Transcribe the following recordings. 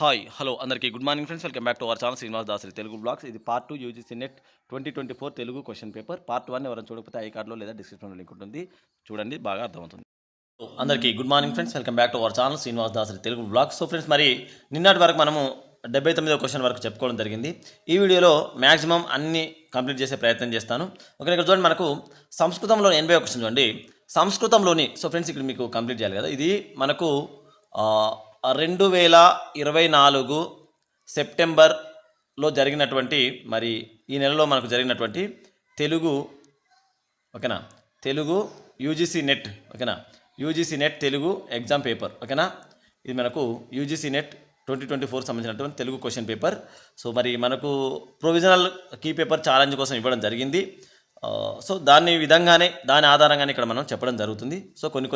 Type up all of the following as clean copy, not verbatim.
Hi hello అందరికీ good morning friends, welcome back to our channel Srinivas Dasari Telugu blogs. ఇది part 2 UGC net 2024 Telugu question paper. Part 1 ఎవరైనా చూడకపోతే I కార్డ్లో లేదా డిస్క్రిప్షన్లో లింక్ ఉంటుంది, చూడండి, బాగా అర్థమవుతుంది. అందరికీ good morning friends, welcome back to our channel Srinivas Dasari Telugu blogs. So friends, మరి నిన్నటి వరకు మనము 79వ క్వశ్చన్ వరకు చెప్పుకోవడం జరిగింది. ఈ వీడియోలో మ్యాక్సిమం అన్ని కంప్లీట్ చేసే ప్రయత్నం చేస్తాను. ఓకే, ఇక్కడ చూడండి, మనకు సంస్కృతంలో 80వ క్వశ్చన్ చూడండి. సంస్కృతంలోని సో ఫ్రెండ్స్, ఇక్కడ మీకు కంప్లీట్ చేయాలి కదా, ఇది మనకు 2024 సెప్టెంబర్లో జరిగినటువంటి, మరి ఈ నెలలో మనకు జరిగినటువంటి తెలుగు, ఓకేనా, తెలుగు యూజీసీ నెట్, ఓకేనా, UGC net Telugu exam paper, ఓకేనా, ఇది మనకు యూజీసీ నెట్ 2024 సంబంధించినటువంటి తెలుగు క్వశ్చన్ పేపర్. సో మరి మనకు ప్రొవిజనల్ కీ పేపర్ ఛాలెంజ్ కోసం ఇవ్వడం జరిగింది. సో దాని విధంగానే, దాని ఆధారంగానే ఇక్కడ మనం చెప్పడం జరుగుతుంది. సో కొన్ని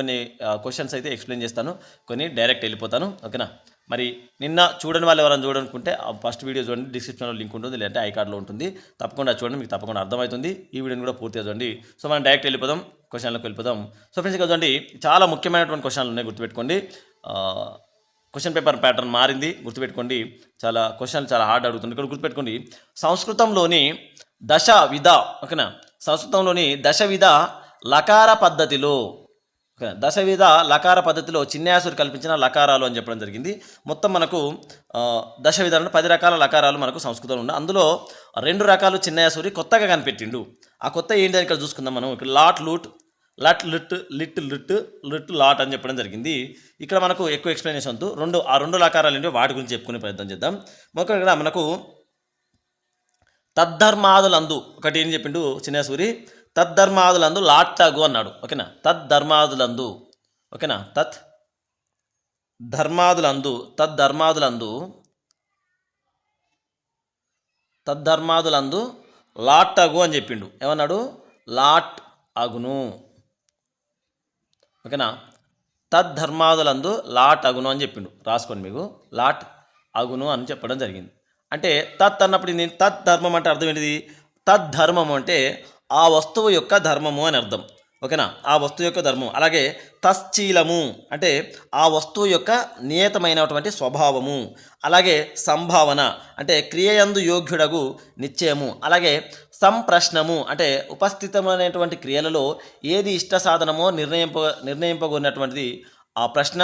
క్వశ్చన్స్ అయితే ఎక్స్ప్లెయిన్ చేస్తాను, కొన్ని డైరెక్ట్ వెళ్ళిపోతాను, ఓకేనా. మరి నిన్న చూడని వాళ్ళు ఎవరైనా చూడాలనుకుంటే ఫస్ట్ వీడియో చూడండి, డిస్క్రిప్షన్లో లింక్ ఉంటుంది, లేదంటే ఐ కార్డ్లో ఉంటుంది, తప్పకుండా చూడండి, మీకు తప్పకుండా అర్థమవుతుంది. ఈ వీడియోని కూడా పూర్తిగా చూడండి. సో మనం డైరెక్ట్ వెళ్ళిపోదాం, క్వశ్చన్లోకి వెళ్ళిపోదాం. సో ఫ్రెండ్స్, ఇక్కడ చూడండి, చాలా ముఖ్యమైనటువంటి క్వశ్చన్లు ఉన్నాయి, గుర్తుపెట్టుకోండి. క్వశ్చన్ పేపర్ ప్యాటర్న్ మారింది, గుర్తుపెట్టుకోండి. చాలా క్వశ్చన్లు చాలా హార్డ్ అడుగుతుంది. ఇక్కడ గుర్తుపెట్టుకోండి, సంస్కృతంలోని దశ విధ, ఓకేనా, సంస్కృతంలోని దశవిధ లకార పద్ధతిలో, ఓకే, దశవిధ లకార పద్ధతిలో చిన్యాసురు కల్పించిన లకారాలు అని చెప్పడం జరిగింది. మొత్తం మనకు దశవిధ అంటే 10 రకాల లకారాలు మనకు సంస్కృతంలో ఉన్నాయి. అందులో 2 రకాలు చిన్నయాసూరి కొత్తగా కనిపెట్టిండు. ఆ కొత్త ఏంటి అని ఇక్కడ చూసుకుందాం మనం. ఇక్కడ లాట్ లూట్, లట్ లిట్, లిట్ లిట్, లిట్ లాట్ అని చెప్పడం జరిగింది. ఇక్కడ మనకు ఎక్కువ ఎక్స్ప్లెనేషన్ వద్దు, ఆ రెండు లకారాలు ఏంటో వాటి గురించి చెప్పుకునే ప్రయత్నం చేద్దాం. ఇక్కడ మనకు తద్ధర్మాదులందు ఒకటి ఏం చెప్పిండు చిన్నసూరి, తద్ధర్మాదులందు లాట్టగు అన్నాడు, ఓకేనా, తద్ధర్మాదులందు, ఓకేనా, తద్ధర్మాదులందు లాట్టగు అని చెప్పిండు. ఏమన్నాడు? లాట్ అగును, ఓకేనా, తద్ధర్మాదులందు లాట్ అగును అని చెప్పిండు. రాసుకోండి, మీకు లాట్ అగును అని చెప్పడం జరిగింది. అంటే తత్ అన్నప్పుడు నేను తద్ధర్మం అంటే అర్థం ఏంటిది? తద్ధర్మము అంటే ఆ వస్తువు యొక్క ధర్మము అని అర్థం, ఓకేనా, ఆ వస్తువు యొక్క ధర్మం. అలాగే తశ్చీలము అంటే ఆ వస్తువు యొక్క నియతమైనటువంటి స్వభావము. అలాగే సంభావన అంటే క్రియయందు యోగ్యుడగు నిశ్చయము. అలాగే సంప్రశ్నము అంటే ఉపస్థితమైనటువంటి క్రియలలో ఏది ఇష్ట సాధనమో నిర్ణయింపగొన్నటువంటిది ఆ ప్రశ్న.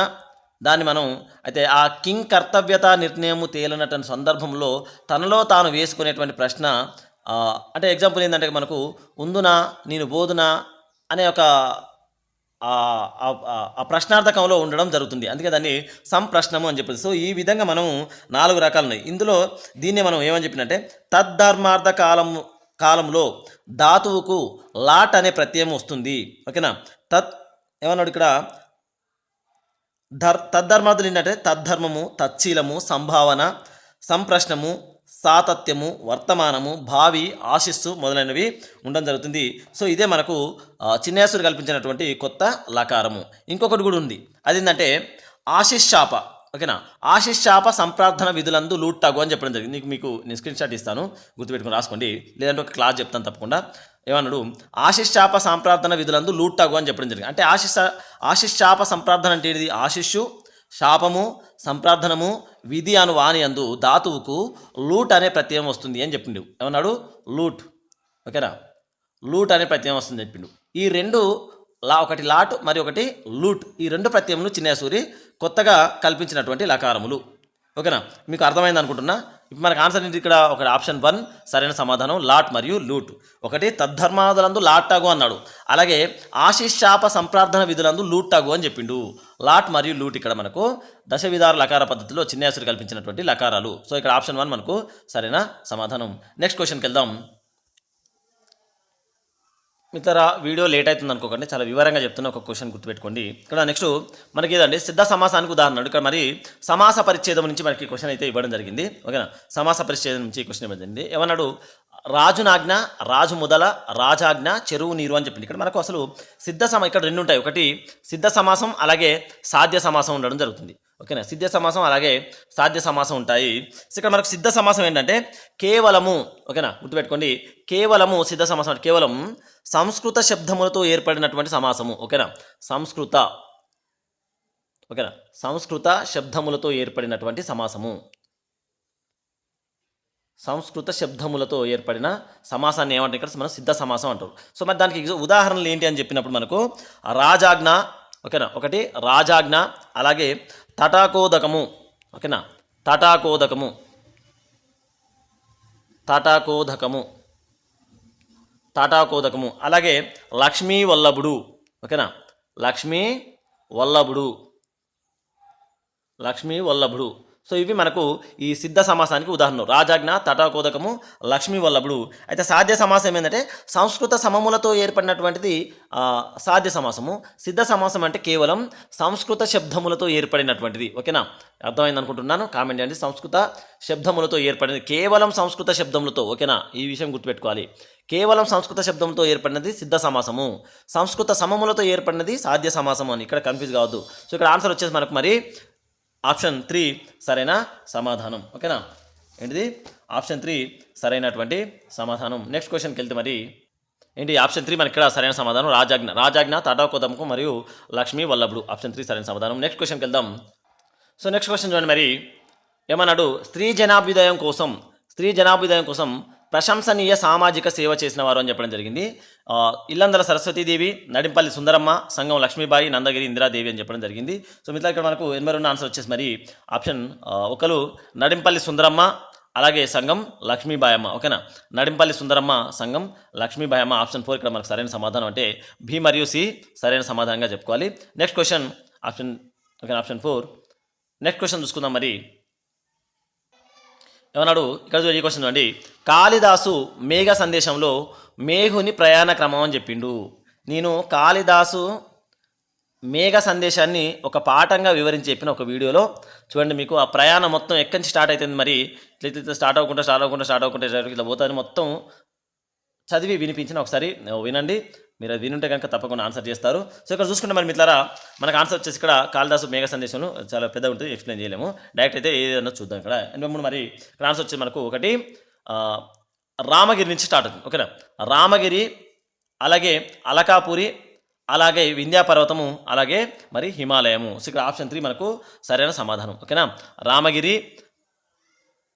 దాన్ని మనం అయితే ఆ కింగ్ కర్తవ్యత నిర్ణయము తేలినటువంటి సందర్భంలో తనలో తాను వేసుకునేటువంటి ప్రశ్న. అంటే ఎగ్జాంపుల్ ఏంటంటే, మనకు ఉందునా నేను బోధునా అనే ఒక ఆ ప్రశ్నార్థకంలో ఉండడం జరుగుతుంది. అందుకే దాన్ని సంప్రశ్నము అని చెప్పేది. సో ఈ విధంగా మనం 4 రకాలు ఉన్నాయి. ఇందులో దీన్ని మనం ఏమని చెప్పినట్టే, తద్ధర్మార్థ కాలంలో ధాతువుకు లాట్ అనే ప్రత్యయం వస్తుంది, ఓకేనా. ఏమన్నాడు ఇక్కడ? తద్ధర్మార్థులు ఏంటంటే తద్ధర్మము, తచ్చీలము, సంభావన, సంప్రశ్నము, సాతత్యము, వర్తమానము, భావి, ఆశిస్సు మొదలైనవి ఉండడం జరుగుతుంది. సో ఇదే మనకు చిన్యాసురు కల్పించినటువంటి కొత్త లకారము. ఇంకొకటి కూడా ఉంది, అదేంటంటే ఆశిశ్శాప, ఓకేనా, ఆశిశ్శాప సంప్రార్థన విధులందు లూట్టగు అని చెప్పడం జరిగింది. మీకు నేను స్క్రీన్ షాట్ ఇస్తాను, గుర్తుపెట్టుకుని రాసుకోండి, లేదంటే ఒక క్లాస్ చెప్తాను తప్పకుండా. ఏమన్నాడు? ఆశిశ్శాప సంప్రార్థన విధులందు లూట్టగు అని చెప్పడం జరిగింది. అంటే ఆశిశ్శాప సంప్రార్థన అంటే ఏంటిది? ఆశిష్యు, శాపము, సంప్రార్థనము, విధి అను వాణి అందు ధాతువుకు లూట్ అనే ప్రత్యయం వస్తుంది అని చెప్పిండు. ఏమన్నాడు? లూట్, ఓకేనా, లూట్ అనే ప్రత్యయం వస్తుంది చెప్పిండు. ఈ రెండు ఒకటి లాట్ మరి ఒకటి లూట్, ఈ 2 ప్రత్యయములు చిన్నసూరి కొత్తగా కల్పించినటువంటి లకారములు, ఓకేనా. మీకు అర్థమైంది అనుకుంటున్నా. ఇప్పుడు మనకు ఆన్సర్ ఏంటి? ఇక్కడ ఒకటి ఆప్షన్ 1 సరైన సమాధానం, లాట్ మరియు లూట్. ఒకటి తద్ధర్మాదులందు లాట్టాగు అన్నాడు, అలాగే ఆశిశ్శాప సంప్రార్థన విధులందు లూట్టాగు అని చెప్పిండు. లాట్ మరియు లూట్ ఇక్కడ మనకు దశవిధార లకార పద్ధతిలో చిన్యాసురు కల్పించినటువంటి లకారాలు. సో ఇక్కడ ఆప్షన్ 1 మనకు సరైన సమాధానం. నెక్స్ట్ క్వశ్చన్కి వెళ్దాం. మిత్రులారా, వీడియో లేట్ అవుతుంది అనుకోకండి, చాలా వివరంగా చెప్తున్నా, ఒక క్వశ్చన్ గుర్తుపెట్టుకోండి. ఇక్కడ నెక్స్ట్ మనకి ఏదండి, సిద్ధ సమాసానికి ఉదాహరణ. ఇక్కడ మరి సమాస పరిచ్ఛేదం నుంచి మనకి క్వశ్చన్ అయితే ఇవ్వడం జరిగింది, ఓకేనా. సమాస పరిచ్ఛేదం నుంచి క్వశ్చన్ ఇవ్వడం ఏమన్నాడు? రాజునాజ్ఞ, రాజు మొదల, రాజాజ్ఞ, చెరువు నీరు అని చెప్పింది. ఇక్కడ మనకు అసలు ఇక్కడ 2 ఉంటాయి, ఒకటి సిద్ధ సమాసం, అలాగే సాధ్య సమాసం ఉండడం జరుగుతుంది, ఓకేనా. సిద్ధ సమాసం అలాగే సాధ్య సమాసం ఉంటాయి. సో ఇక్కడ మనకు సిద్ధ సమాసం ఏంటంటే కేవలము, ఓకేనా, గుర్తుపెట్టుకోండి, కేవలము సిద్ధ సమాసం అంటే కేవలం సంస్కృత శబ్దములతో ఏర్పడినటువంటి సమాసము, ఓకేనా. సంస్కృత, ఓకేనా, సంస్కృత శబ్దములతో ఏర్పడినటువంటి సమాసము. సంస్కృత శబ్దములతో ఏర్పడిన సమాసాన్ని ఏమంటారు ఇక్కడ మనం సిద్ధ సమాసం అంటారు. సో మరి దానికి ఉదాహరణలు ఏంటి అని చెప్పినప్పుడు మనకు రాజాజ్ఞ, ఓకేనా, ఒకటి రాజాజ్ఞ, అలాగే తటాకోదకము, ఓకేనా, తటాకోదకము, తటాకోదకము, తటాకోదకము, అలాగే లక్ష్మీ వల్లభుడు, ఓకేనా, లక్ష్మీ వల్లభుడు, లక్ష్మీ వల్లభుడు. సో ఇవి మనకు ఈ సిద్ధ సమాసానికి ఉదాహరణలు. రాజాజ్ఞ, తటాకోదకము, లక్ష్మీ వల్లభుడు. అయితే సాధ్య సమాసం ఏంటంటే సంస్కృత సమములతో ఏర్పడినటువంటిది సాధ్య సమాసము. సిద్ధ సమాసం అంటే కేవలం సంస్కృత శబ్దములతో ఏర్పడినటువంటిది. ఓకేనా, అర్థమైంది అనుకుంటున్నాను, కామెంట్ చేయండి. సంస్కృత శబ్దములతో ఏర్పడినది, కేవలం సంస్కృత శబ్దములతో, ఓకేనా, ఈ విషయం గుర్తుపెట్టుకోవాలి. కేవలం సంస్కృత శబ్దంతో ఏర్పడినది సిద్ధ సమాసము, సంస్కృత సమములతో ఏర్పడినది సాధ్య సమాసము అని ఇక్కడ కన్ఫ్యూజ్ కావద్దు. సో ఇక్కడ ఆన్సర్ వచ్చేసి మనకు మరి ఆప్షన్ 3 సరైన సమాధానం. ఓకేనా, ఏంటిది ఆప్షన్ 3 సరైనటువంటి సమాధానం. నెక్స్ట్ క్వశ్చన్కి వెళ్తే మరి ఏంటి ఆప్షన్ 3 మనకి ఇక్కడ సరైన సమాధానం రాజాజ్ఞ, రాజాజ్ఞ, తటాకోదకము మరియు లక్ష్మీ వల్లభుడు. ఆప్షన్ 3 సరైన సమాధానం. నెక్స్ట్ క్వశ్చన్కి వెళ్దాం. సో నెక్స్ట్ క్వశ్చన్ చూడండి, మరి ఏమన్నాడు, స్త్రీ జనాభ్యుదయం కోసం ప్రశంసనీయ సామాజిక సేవ చేసిన వారు అని చెప్పడం జరిగింది. ఇల్లందల సరస్వతీదేవి, నడింపల్లి సుందరమ్మ, సంఘం లక్ష్మీబాయి, నందగిరి ఇందిరాదేవి అని చెప్పడం జరిగింది. సో మిగతా ఇక్కడ మనకు 82 ఆన్సర్ వచ్చేసి మరి ఆప్షన్ ఒకరు నడింపల్లి సుందరమ్మ, అలాగే సంఘం లక్ష్మీబాయమ్మ. ఓకేనా, నడింపల్లి సుందరమ్మ, సంఘం లక్ష్మీబాయమ్మ. ఆప్షన్ 4 ఇక్కడ మనకు సరైన సమాధానం అంటే బి మరియు సి సరైన సమాధానంగా చెప్పుకోవాలి. Next question option 4. Next question చూసుకుందాం. మరి ఏమన్నాడు ఇక్కడ ఈ క్వశ్చన్ అండి, కాళిదాసు మేఘ సందేశంలో మేఘుని ప్రయాణ క్రమం అని చెప్పిండు. నేను కాళిదాసు మేఘ సందేశాన్ని ఒక పాఠంగా వివరించి చెప్పిన ఒక వీడియోలో చూడండి, మీకు ఆ ప్రయాణం మొత్తం ఎక్కడి నుంచి స్టార్ట్ అవుతుంది, మరి ఇట్లా స్టార్ట్ అవ్వకుండా ఇట్లా పోతుంది, మొత్తం చదివి వినిపించిన ఒకసారి వినండి. మీరు అది వినుంటే కనుక తప్పకుండా ఆన్సర్ చేస్తారు. సో ఇక్కడ చూసుకుంటే మరి మిత్రులారా మనకు ఆన్సర్ వచ్చేసి ఇక్కడ కాళిదాసు మేఘ సందేశంలో చాలా పెద్ద ఉంటుంది, ఎక్స్ప్లెయిన్ చేయలేము, డైరెక్ట్ అయితే ఏదైనా చూద్దాం. ఇక్కడ అండ్ మరి ఇక్కడ ఆన్సర్ వచ్చేసి మనకు ఒకటి రామగిరి నుంచి స్టార్ట్ అవుతుంది. ఓకేనా, రామగిరి, అలాగే అలకాపురి, అలాగే వింధ్యా పర్వతము, అలాగే మరి హిమాలయము. సో ఇక్కడ ఆప్షన్ 3 మనకు సరైన సమాధానం. ఓకేనా, రామగిరి,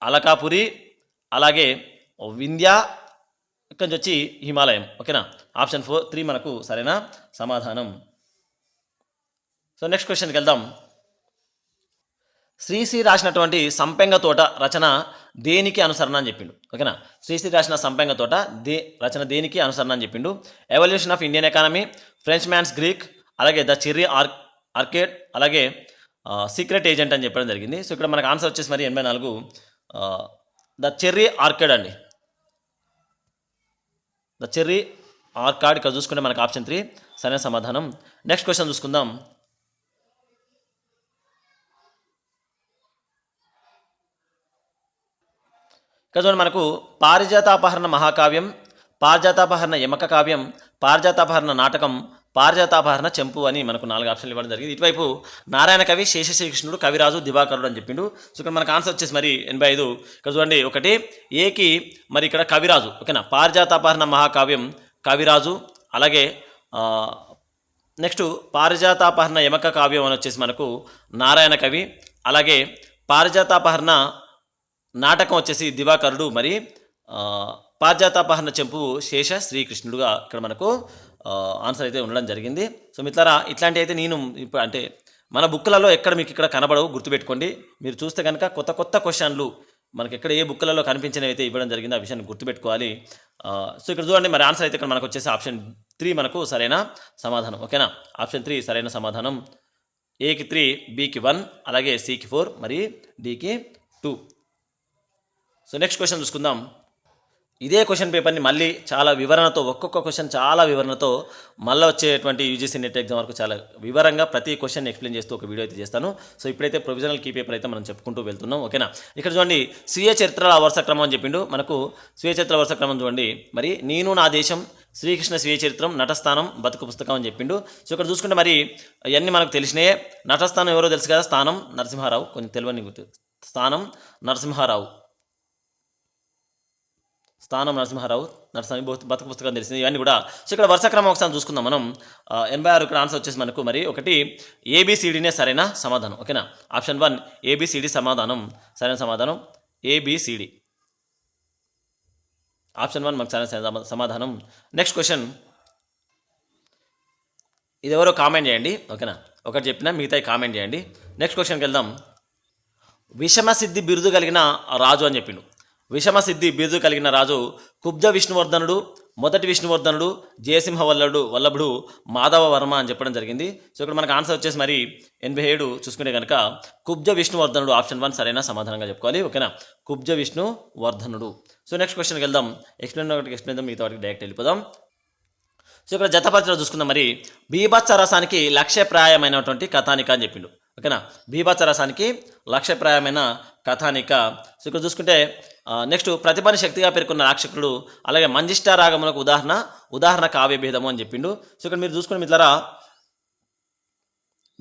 అలకాపురి, అలాగే వింధ్యా, ఇక్కడి నుంచి వచ్చి హిమాలయం. ఓకేనా, ఆప్షన్ 3 మనకు సరైన సమాధానం. సో నెక్స్ట్ క్వశ్చన్కి వెళ్దాం. శ్రీశ్రీ రాసినటువంటి సంపెంగ తోట రచన దేనికి అనుసరణ అని చెప్పిండు. ఓకేనా, శ్రీశ్రీ రాసిన సంపెంగ తోట రచన దేనికి అనుసరణ అని చెప్పిండు. Evolution of Indian economy, Frenchman's creek, అలాగే ద చెర్రీ ఆర్కేడ్, అలాగే సీక్రెట్ ఏజెంట్ అని చెప్పడం జరిగింది. సో ఇక్కడ మనకు ఆన్సర్ వచ్చేసి మరి 84 ద చెర్రీ ఆర్కేడ్ అండి, ద చెర్రీ ఆర్కాడ్. ఇక్కడ చూసుకుంటే మనకు ఆప్షన్ 3 సరైన సమాధానం. నెక్స్ట్ క్వశ్చన్ చూసుకుందాం. ఇక్కడ చూడండి మనకు పారిజాతాపహరణ మహాకావ్యం, పారిజాతాపహరణ యమక కావ్యం, పారిజాతాపహరణ నాటకం, పారిజాతాపహరణ చెంపు అని మనకు 4 ఆప్షన్లు ఇవ్వడం జరిగింది. ఇటువైపు నారాయణ కవి, శేషశ్రీకృష్ణుడు, కవిరాజు, దివాకరుడు అని చెప్పిండు. సో ఇక్కడ మనకు ఆన్సర్ వచ్చేసి మరి 85. ఇక్కడ చూడండి ఒకటి ఏకి మరి ఇక్కడ కవిరాజు. ఓకేనా, పారిజాతాపహరణ మహాకావ్యం కవిరాజు, అలాగే నెక్స్ట్ పారిజాతాపహరణ యమక కావ్యం అని వచ్చేసి మనకు నారాయణ కవి, అలాగే పారిజాతాపహరణ నాటకం వచ్చేసి దివాకరుడు, మరి పారిజాతాపహరణ చెంపు శేష శ్రీకృష్ణుడుగా ఇక్కడ మనకు ఆన్సర్ అయితే ఉండడం జరిగింది. సో మిత్రులారా ఇట్లాంటి అయితే నేను ఇప్పుడు అంటే మన బుక్లలో ఎక్కడ మీకు ఇక్కడ కనబడవు, గుర్తుపెట్టుకోండి. మీరు చూస్తే కనుక కొత్త కొత్త క్వశ్చన్లు మనకి ఎక్కడ ఏ బుక్లలో కనిపించినవి అయితే ఇవ్వడం జరిగింది, ఆ విషయాన్ని గుర్తుపెట్టుకోవాలి. సో ఇక్కడ చూడండి మరి ఆన్సర్ అయితే ఇక్కడ మనకు వచ్చేసి ఆప్షన్ 3 మనకు సరైన సమాధానం. ఓకేనా, ఆప్షన్ 3 సరైన సమాధానం. ఏకి 3, బికి 1, అలాగే సికి 4, మరి డికి 2. సో నెక్స్ట్ క్వశ్చన్ చూసుకుందాం. ఇదే క్వశ్చన్ పేపర్ని మళ్ళీ చాలా వివరణతో, ఒక్కొక్క క్వశ్చన్ చాలా వివరణతో మళ్ళీ వచ్చేటువంటి యూజీసీ నెట్ ఎగ్జామ్ వరకు చాలా వివరంగా ప్రతి క్వశ్చన్ ఎక్స్ప్లెయిన్ చేస్తూ ఒక వీడియో అయితే చేస్తాను. సో ఇప్పుడైతే ప్రొవిజనల్ కీ పేపర్ అయితే మనం చెప్పుకుంటూ వెళ్తున్నాం. ఓకేనా, ఇక్కడ చూడండి స్వీయ చరిత్రల వరుస క్రమం అని చెప్పిండు. మనకు స్వీయ చరిత్ర వరుస క్రమం చూడండి, మరి నేను నా దేశం, శ్రీకృష్ణ స్వీయ చరిత్రం, నటస్థానం, బతుకు పుస్తకం అని చెప్పిండు. సో ఇక్కడ చూసుకుంటే మరి ఇవన్నీ మనకు తెలిసినాయే. నటస్థానం ఎవరో తెలుసు కదా, స్థానం నరసింహారావు, కొంచెం తెలియని గుర్తు, స్థానం నరసింహారావు. స్థానం నరసింహారావు నరసింహ బతుకు పుస్తకం తెలిసింది, ఇవన్నీ కూడా. సో ఇక్కడ వరుస క్రమం ఒకసారి చూసుకుందాం మనం. 86 ఇక్కడ ఆన్సర్ వచ్చేసి మనకు మరి ఒకటి ఏబిసిడినే సరైన సమాధానం. ఓకేనా, ఆప్షన్ 1 ఏబిసిడి సమాధానం, సరైన సమాధానం ఏబిసిడి. ఆప్షన్ 1 మనకు సరైన సమాధానం. నెక్స్ట్ క్వశ్చన్, ఇది ఎవరో కామెంట్ చేయండి. ఓకేనా, ఒకటి చెప్పినా మిగతా కామెంట్ చేయండి. నెక్స్ట్ క్వశ్చన్కి వెళ్దాం. విషమసిద్ధి బిరుదు కలిగిన రాజు అని చెప్పిండు. విషమసిద్ధి బిరుదు కలిగిన రాజు కుబ్జ విష్ణువర్ధనుడు, మొదటి విష్ణువర్ధనుడు, జయసింహ వల్లభుడు, మాధవ వర్మ అని చెప్పడం జరిగింది. సో ఇక్కడ మనకు ఆన్సర్ వచ్చేసి మరి 87 చూసుకుంటే కనుక కుబ్జ విష్ణువర్ధనుడు, ఆప్షన్ 1 సరైన సమాధానంగా చెప్పుకోవాలి. ఓకేనా, కుబ్జ విష్ణువర్ధనుడు. సో నెక్స్ట్ క్వశ్చన్కి వెళ్దాం. ఎక్స్ప్లెయిన్ మిగతా వాటికి డైరెక్ట్ వెళ్ళిపోదాం. సో ఇక్కడ జతపరిచయం చూసుకుందాం. మరి బీభత్స రసానికి లక్ష్యప్రాయమైనటువంటి కథానిక అని చెప్పిండు. ఓకేనా, బీభత్స రసానికి లక్ష్యప్రాయమైన కథానిక. సో ఇక్కడ చూసుకుంటే నెక్స్ట్ ప్రతిభని శక్తిగా పేర్కొన్న రాక్షకుడు, అలాగే మంజిష్టా రాగములకు ఉదాహరణ కావ్యభేదము అని చెప్పిండు. సో ఇక్కడ మీరు చూసుకుని మిత్రులారా,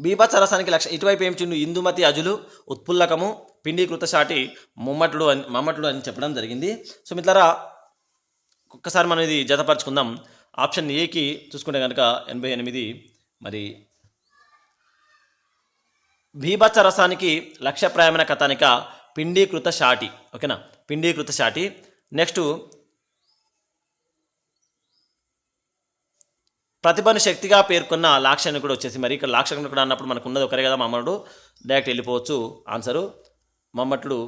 బీభత్స రసానికి ఇటువైపు ఏం చిండు, ఇందుమతి అజులు, ఉత్పుల్లకము, పిండీకృత షాటి, మమ్మటుడు అని చెప్పడం జరిగింది. సో మిత్రులారా ఒక్కసారి మనం ఇది జతపరచుకుందాం. ఆప్షన్ ఏకి చూసుకుంటే కనుక 88 మరి బీభత్స రసానికి లక్ష్యప్రాయమైన కథానిక పిండీకృత షాటి. ఓకేనా, పిండీకృత షాటి. నెక్స్ట్ ప్రతిభను శక్తిగా పేర్కొన్న లాక్షణికుడు వచ్చేసి మరి ఇక్కడ లాక్షణికుడు అన్నప్పుడు మనకు ఉన్నది ఒకరే కదా, మమ్మటుడు, డైరెక్ట్ వెళ్ళిపోవచ్చు ఆన్సరు మమ్మటుడు.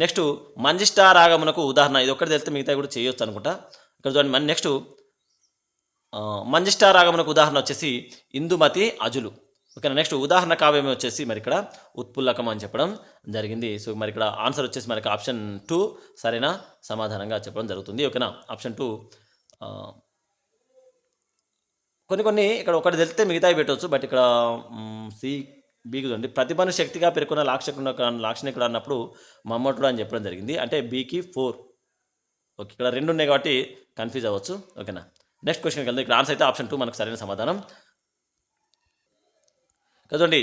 నెక్స్ట్ మంజిష్టా రాగమునకు ఉదాహరణ, ఇది ఒక్కటి తెలిస్తే మిగతా కూడా చేయొచ్చు అనుకుంటా. ఇక్కడ చూడండి, నెక్స్ట్ మంజిష్టా రాగమునకు ఉదాహరణ వచ్చేసి ఇందుమతి అజులు. ఓకేనా, నెక్స్ట్ ఉదాహరణ కావ్యం వచ్చేసి మరి ఇక్కడ ఉత్పుల్లకం అని చెప్పడం జరిగింది. సో మరి ఇక్కడ ఆన్సర్ వచ్చేసి మనకి ఆప్షన్ 2 సరైన సమాధానంగా చెప్పడం జరుగుతుంది. ఓకేనా, ఆప్షన్ 2. కొన్ని ఇక్కడ ఒకటి తెలిస్తే మిగతాయి పెట్టవచ్చు, బట్ ఇక్కడ బీకి చూడండి, ప్రతిభను శక్తిగా పేర్కొన్న లాక్షణికుడు అన్నప్పుడు మమ్మటుడు అని చెప్పడం జరిగింది, అంటే బీకి 4. ఓకే, ఇక్కడ 2 ఉన్నాయి కాబట్టి కన్ఫ్యూజ్ అవ్వచ్చు. ఓకేనా, నెక్స్ట్ క్వశ్చన్కి వెళ్దాం. ఇక్కడ ఆన్సర్ అయితే ఆప్షన్ 2 మనకు సరైన సమాధానం. కదండి,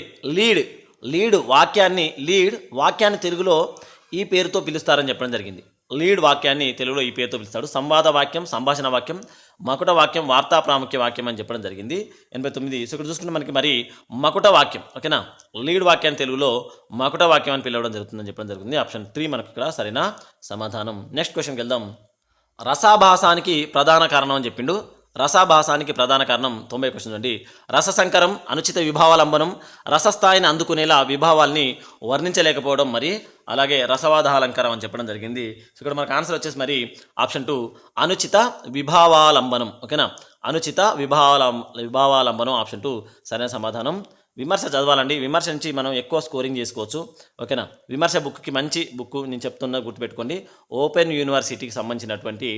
లీడ్ వాక్యాన్ని తెలుగులో ఈ పేరుతో పిలుస్తారని చెప్పడం జరిగింది. లీడ్ వాక్యాన్ని తెలుగులో ఈ పేరుతో పిలుస్తాడు. సంవాద వాక్యం, సంభాషణ వాక్యం, మకుట వాక్యం, వార్తా ప్రాముఖ్య వాక్యం అని చెప్పడం జరిగింది. 89. సో ఇక్కడ చూసుకుంటే మనకి మరి మకుట వాక్యం. ఓకేనా, లీడ్ వాక్యాన్ని తెలుగులో మకుట వాక్యం అని పిలవడం జరుగుతుందని చెప్పడం జరిగింది. ఆప్షన్ 3 మనకి ఇక్కడ సరైన సమాధానం. నెక్స్ట్ క్వశ్చన్కి వెళ్దాం. రసాభాసానికి ప్రధాన కారణం అని చెప్పిండు. రసాభాసానికి ప్రధాన కారణం 90 క్వశ్చన్ అండి. రససంకరం, అనుచిత విభావాలంబనం, రసస్థాయిని అందుకునేలా విభావాల్ని వర్ణించలేకపోవడం, మరి అలాగే రసవాద అలంకారం అని చెప్పడం జరిగింది. సో ఇక్కడ మనకు ఆన్సర్ వచ్చేసి మరి ఆప్షన్ 2 అనుచిత విభావాలంబనం. ఓకేనా, అనుచిత విభావాలంబనం ఆప్షన్ 2 సరైన సమాధానం. విమర్శ చదవాలండి, విమర్శ నుంచి మనం ఎక్కువ స్కోరింగ్ చేసుకోవచ్చు. ఓకేనా, విమర్శ బుక్కి మంచి బుక్ నేను చెప్తున్నా, గుర్తుపెట్టుకోండి. ఓపెన్ యూనివర్సిటీకి సంబంధించినటువంటి